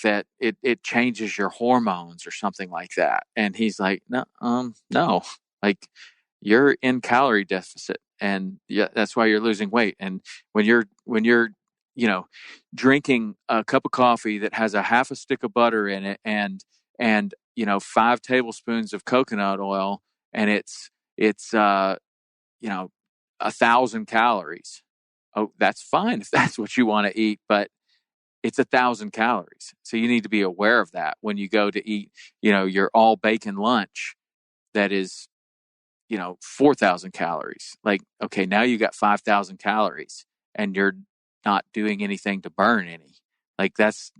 that it changes your hormones or something like that. And he's like, no, like you're in calorie deficit, and yeah, that's why you're losing weight. And when you're drinking a cup of coffee that has a half a stick of butter in it and 5 tablespoons of coconut oil, and it's 1,000 calories. Oh, that's fine if that's what you want to eat, but it's 1,000 calories. So you need to be aware of that when you go to eat, your all bacon lunch that is, 4,000 calories. Like, okay, now you got 5,000 calories and you're not doing anything to burn any. Like that's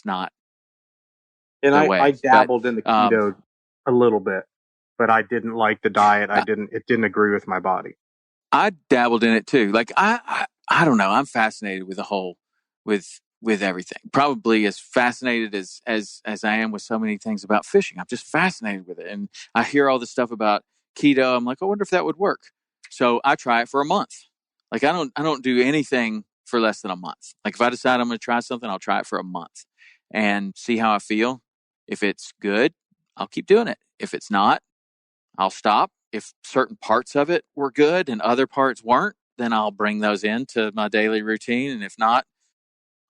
not And the I way. But dabbled in the keto a little bit, but I didn't like the diet. It didn't agree with my body. I dabbled in it too. Like I don't know. I'm fascinated with the whole with everything. Probably as fascinated as I am with so many things about fishing. I'm just fascinated with it, and I hear all this stuff about keto. I'm like, I wonder if that would work. So I try it for a month. Like I don't do anything for less than a month. Like if I decide I'm going to try something, I'll try it for a month and see how I feel. If it's good, I'll keep doing it. If it's not, I'll stop. If certain parts of it were good and other parts weren't, then I'll bring those into my daily routine. And if not,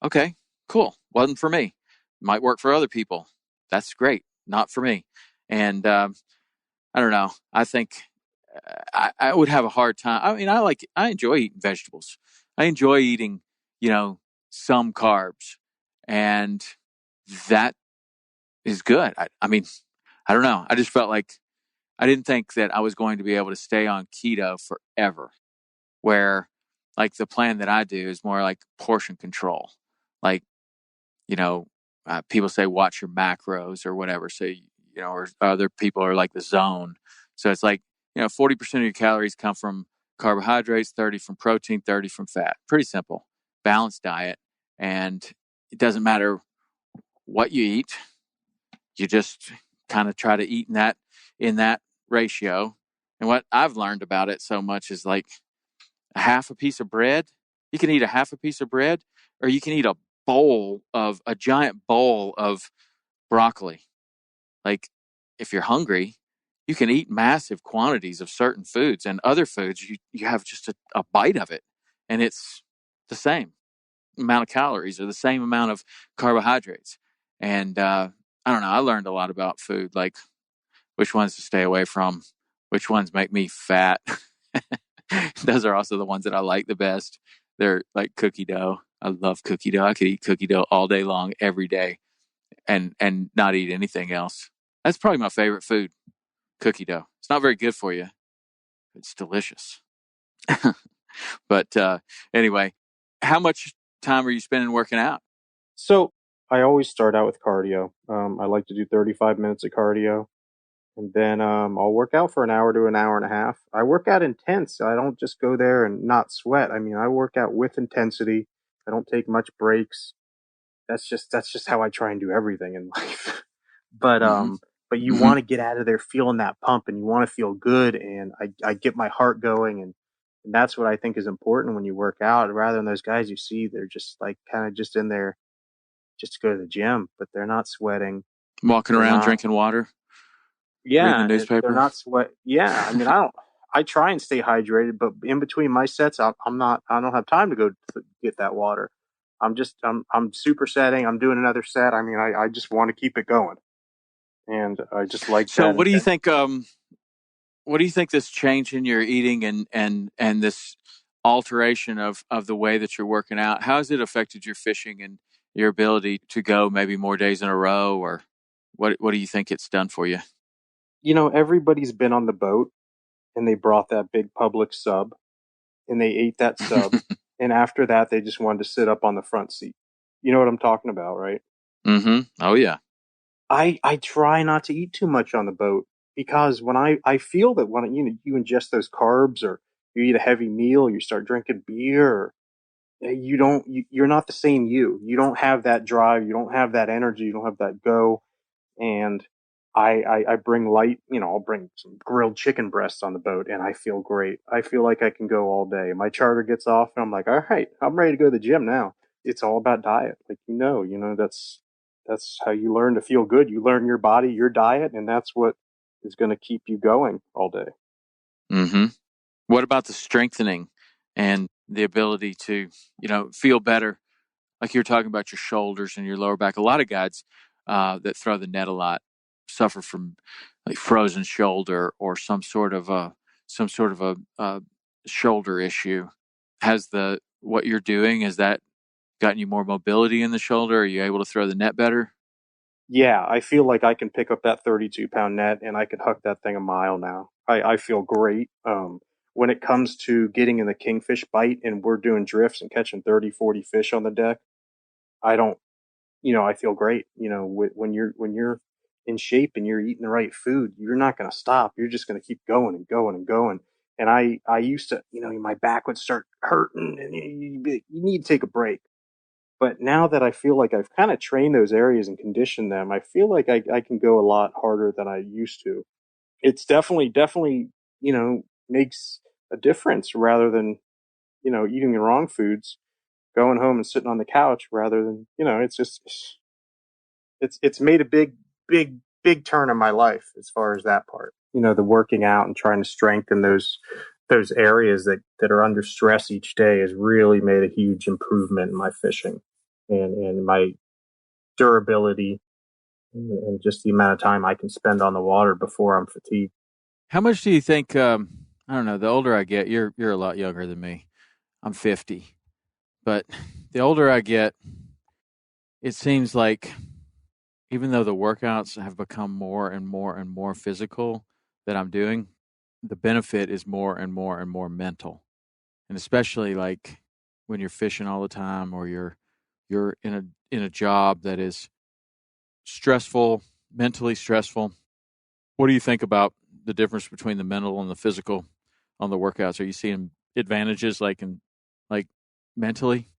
okay, cool. Wasn't for me. Might work for other people. That's great. Not for me. And I don't know. I think I would have a hard time. I mean, I enjoy eating vegetables. I enjoy eating, some carbs, and that is good. I mean, I don't know. I just felt like I didn't think that I was going to be able to stay on keto forever, where like the plan that I do is more like portion control. Like, people say watch your macros or whatever. So, or other people are like the zone. So it's like, 40% of your calories come from carbohydrates, 30 from protein, 30 from fat. Pretty simple, balanced diet. And it doesn't matter what you eat. You just kind of try to eat in that ratio. And what I've learned about it so much is like a half a piece of bread. You can eat a half a piece of bread, or you can eat a giant bowl of broccoli. Like if you're hungry, you can eat massive quantities of certain foods, and other foods you have just a bite of it, and it's the same amount of calories or the same amount of carbohydrates. And I don't know. I learned a lot about food, like which ones to stay away from, which ones make me fat. Those are also the ones that I like the best. They're like cookie dough. I love cookie dough. I could eat cookie dough all day long, every day, and not eat anything else. That's probably my favorite food, cookie dough. It's not very good for you. It's delicious. But anyway, how much time are you spending working out? So I always start out with cardio. I like to do 35 minutes of cardio, and then I'll work out for an hour to an hour and a half. I work out intense. I don't just go there and not sweat. I mean, I work out with intensity. I don't take much breaks. That's just how I try and do everything in life. but Mm-hmm. um but you Mm-hmm. want to get out of there feeling that pump, and you want to feel good, and I get my heart going, and that's what I think is important when you work out, rather than those guys you see, they're just like kind of just in there just to go to the gym, but they're not sweating. Walking They're around, not, drinking water, reading the yeah, they're newspaper. not sweat. Yeah, I mean, I try and stay hydrated, but in between my sets, I'm not, I don't have time to go to get that water. I'm supersetting. I'm doing another set. I mean, I just want to keep it going, and I just like So, that what do you intensity. think? What do you think this change in your eating and this alteration of the way that you're working out, how has it affected your fishing and your ability to go maybe more days in a row, or what do you think it's done for you? Everybody's been on the boat and they brought that big public sub and they ate that sub. And after that, they just wanted to sit up on the front seat. You know what I'm talking about, right? Mm-hmm. Oh yeah. I try not to eat too much on the boat because when I feel that when you ingest those carbs or you eat a heavy meal, you start drinking beer, or you're not the same you. You don't have that drive, you don't have that energy, you don't have that go. And I bring light, I'll bring some grilled chicken breasts on the boat and I feel great. I feel like I can go all day. My charter gets off and I'm like, all right, I'm ready to go to the gym now. It's all about diet. Like, that's how you learn to feel good. You learn your body, your diet, and that's what is going to keep you going all day. Mm-hmm. What about the strengthening and the ability to, feel better? Like you're talking about your shoulders and your lower back. A lot of guys that throw the net a lot suffer from like frozen shoulder or some sort of a shoulder issue. Has what you're doing, has that gotten you more mobility in the shoulder? Are you able to throw the net better? Yeah, I feel like I can pick up that 32-pound net and I can huck that thing a mile now. I feel great. When it comes to getting in the kingfish bite and we're doing drifts and catching 30, 40 fish on the deck, I don't, I feel great. When you're in shape and you're eating the right food, you're not going to stop. You're just going to keep going and going and going. And I used to, my back would start hurting and you need to take a break. But now that I feel like I've kind of trained those areas and conditioned them, I feel like I can go a lot harder than I used to. It's definitely, makes a difference rather than, eating the wrong foods, going home and sitting on the couch rather than, it's made a big turn in my life as far as that part. The working out and trying to strengthen those areas that are under stress each day has really made a huge improvement in my fishing and my durability and just the amount of time I can spend on the water before I'm fatigued. How much do you think? I don't know. The older I get, you're a lot younger than me. I'm 50, but the older I get, it seems like even though the workouts have become more and more and more physical that I'm doing, the benefit is more and more and more mental. And especially like when you're fishing all the time or you're in a job that is stressful, mentally stressful. What do you think about the difference between the mental and the physical on the workouts? Are you seeing advantages like mentally?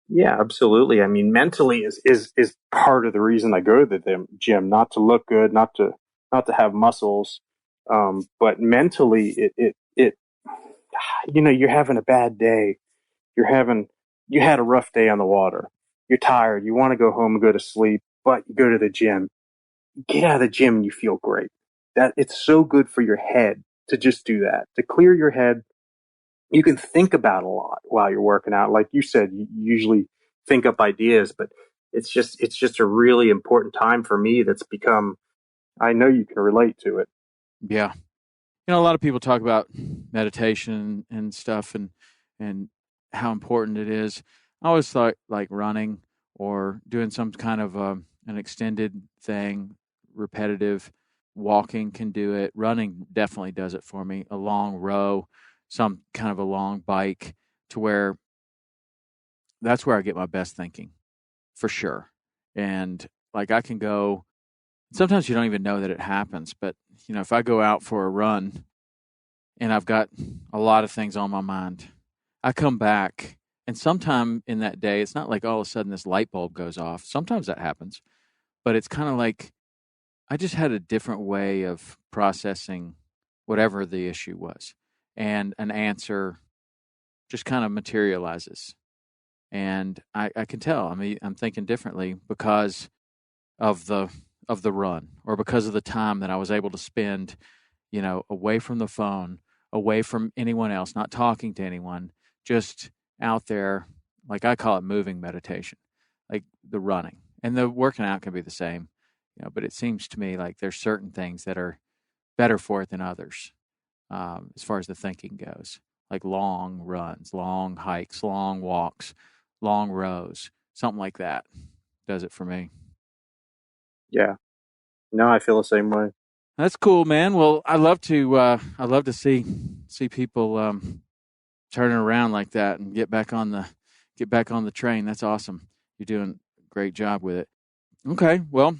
Yeah, absolutely. I mean, mentally is part of the reason I go to the gym, not to look good, not to have muscles, but mentally, you're having a bad day, you're having you had a rough day on the water, you're tired, you want to go home and go to sleep, but you go to the gym, you get out of the gym and you feel great. That it's so good for your head to just do that, to clear your head. You can think about a lot while you're working out. Like you said, you usually think up ideas, but it's just a really important time for me that's become, I know you can relate to it. Yeah. A lot of people talk about meditation and stuff and how important it is. I always thought like running or doing some kind of an extended thing, repetitive walking can do it. Running definitely does it for me. A long row, some kind of a long bike to where that's where I get my best thinking for sure. And like I can go, sometimes you don't even know that it happens, but if I go out for a run and I've got a lot of things on my mind, I come back and sometime in that day, it's not like all of a sudden this light bulb goes off. Sometimes that happens, but it's kind of like I just had a different way of processing whatever the issue was. And an answer just kind of materializes. And I can tell. I mean, I'm thinking differently because of the run or because of the time that I was able to spend, away from the phone, away from anyone else, not talking to anyone, just out there, like I call it moving meditation, like the running. And the working out can be the same, but it seems to me like there's certain things that are better for it than others, as far as the thinking goes. like long runs, long hikes, long walks, long rows, something like that does it for me. Yeah. No, I feel the same way. That's cool, man. Well, I love to see people turning around like that and get back on the train. That's awesome. You're doing a great job with it. Okay, well,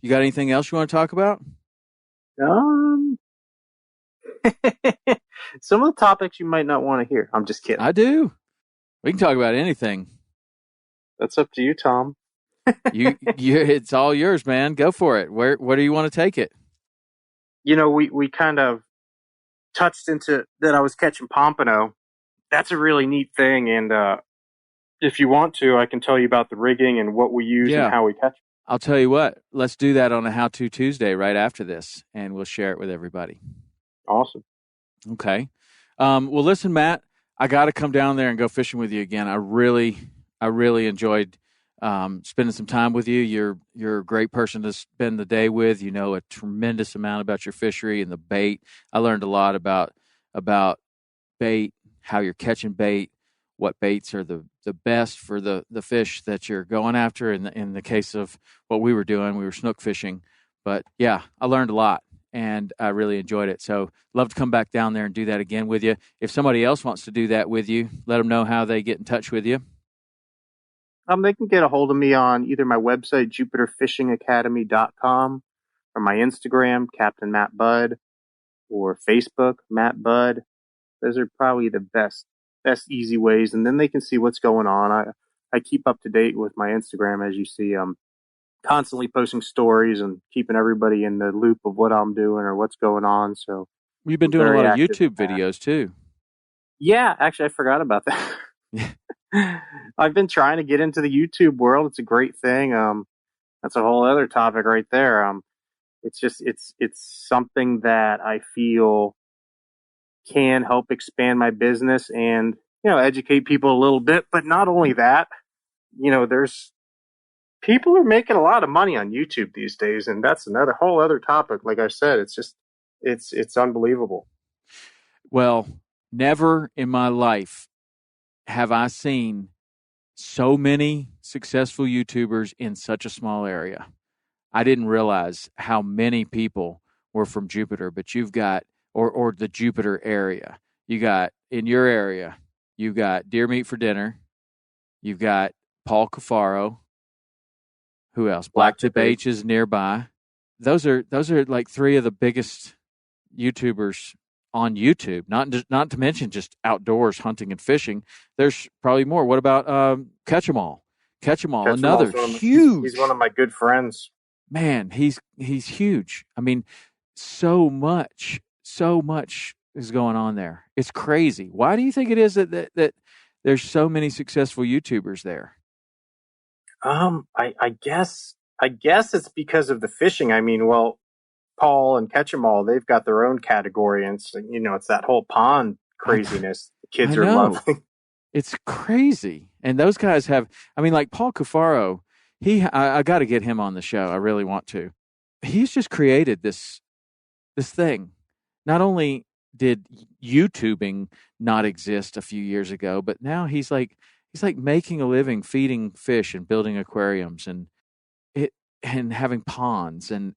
you got anything else you want to talk about? Some of the topics you might not want to hear. I'm just kidding. I do. We can talk about anything. That's up to you, Tom. you it's all yours, man. Go for it. Where do you want to take it? We kind of touched into that. I was catching pompano. That's a really neat thing, and if you want to, I can tell you about the rigging and what we use and how we catch. I'll tell you what. Let's do that on a How To Tuesday right after this, and we'll share it with everybody. Awesome. Okay. Well, listen, Matt, I got to come down there and go fishing with you again. I really enjoyed spending some time with you. You're a great person to spend the day with. You know a tremendous amount about your fishery and the bait. I learned a lot about bait, how you're catching bait, what baits are the best for the fish that you're going after. In the case of what we were doing, we were snook fishing. But yeah, I learned a lot and I really enjoyed it. So love to come back down there and do that again with you. If somebody else wants to do that with you, let them know how they get in touch with you. They can get a hold of me on either my website, jupiterfishingacademy.com, or my Instagram, Captain Matt Budd, or Facebook, Matt Budd. Those are probably the best easy ways. And then they can see what's going on. I keep up to date with my Instagram, as you see. I'm constantly posting stories and keeping everybody in the loop of what I'm doing or what's going on. So you've been doing a lot of YouTube videos too. Yeah, actually, I forgot about that. I've been trying to get into the YouTube world. It's a great thing. That's a whole other topic right there. It's something that I feel can help expand my business and, educate people a little bit. But not only that, there's people are making a lot of money on YouTube these days. And that's another whole other topic. Like I said, it's unbelievable. Well, never in my life have I seen so many successful YouTubers in such a small area. I didn't realize how many people were from Jupiter, but you've got, or the Jupiter area. You got, in your area, you've got Deer Meat for Dinner. You've got Paul Cafaro. Who else? Blacktip H is nearby. Those are like three of the biggest YouTubers on YouTube, not to mention just outdoors hunting and fishing. There's probably more. What about Catch 'em All? Another huge. He's one of my good friends. Man, he's huge. I mean, so much is going on there. It's crazy. Why do you think it is that there's so many successful YouTubers there? I guess it's because of the fishing. I mean, well, Paul and Catch 'em All, they've got their own category, and it's that whole pond craziness the kids are loving. It's crazy. And those guys have, I mean, like Paul Cafaro, I got to get him on the show. I really want to. He's just created this thing. Not only did YouTubing not exist a few years ago, but now he's like making a living feeding fish and building aquariums and having ponds, and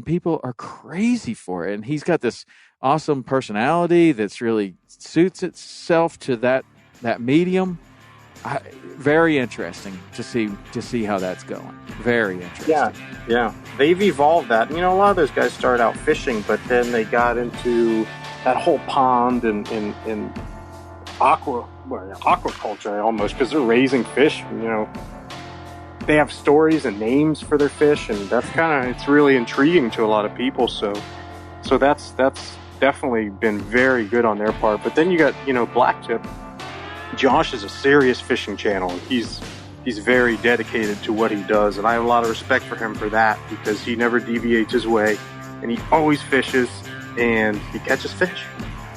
people are crazy for it. And he's got this awesome personality that's really suits itself to that medium. Very interesting to see how that's going. Very interesting. Yeah. They've evolved that. A lot of those guys started out fishing, but then they got into that whole pond and aquaculture almost, because they're raising fish. They have stories and names for their fish, and it's really intriguing to a lot of people. So that's definitely been very good on their part. But then you got Blacktip. Josh is a serious fishing channel. He's very dedicated to what he does, and I have a lot of respect for him for that, because he never deviates his way, and he always fishes and he catches fish.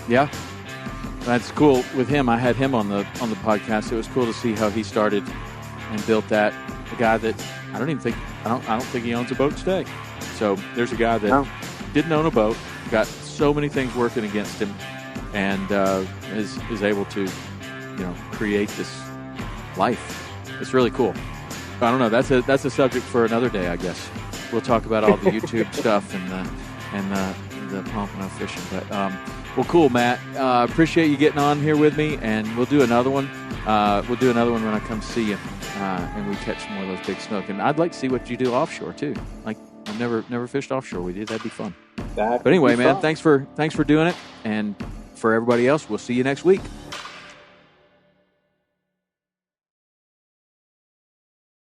Yeah, that's cool with him. I had him on the podcast. It was cool to see how he started and built that. A guy that I don't think he owns a boat today. So there's a guy that didn't own a boat, got so many things working against him, and is able to, create this life. It's really cool. I don't know. That's a subject for another day, I guess. We'll talk about all the YouTube stuff and the pompano fishing. But well, cool, Matt. Appreciate you getting on here with me, and we'll do another one. We'll do another one when I come see you, and we catch more of those big snook. And I'd like to see what you do offshore too. Like I've never fished offshore with you. That'd be fun. But anyway, man, thanks for doing it, and for everybody else, we'll see you next week.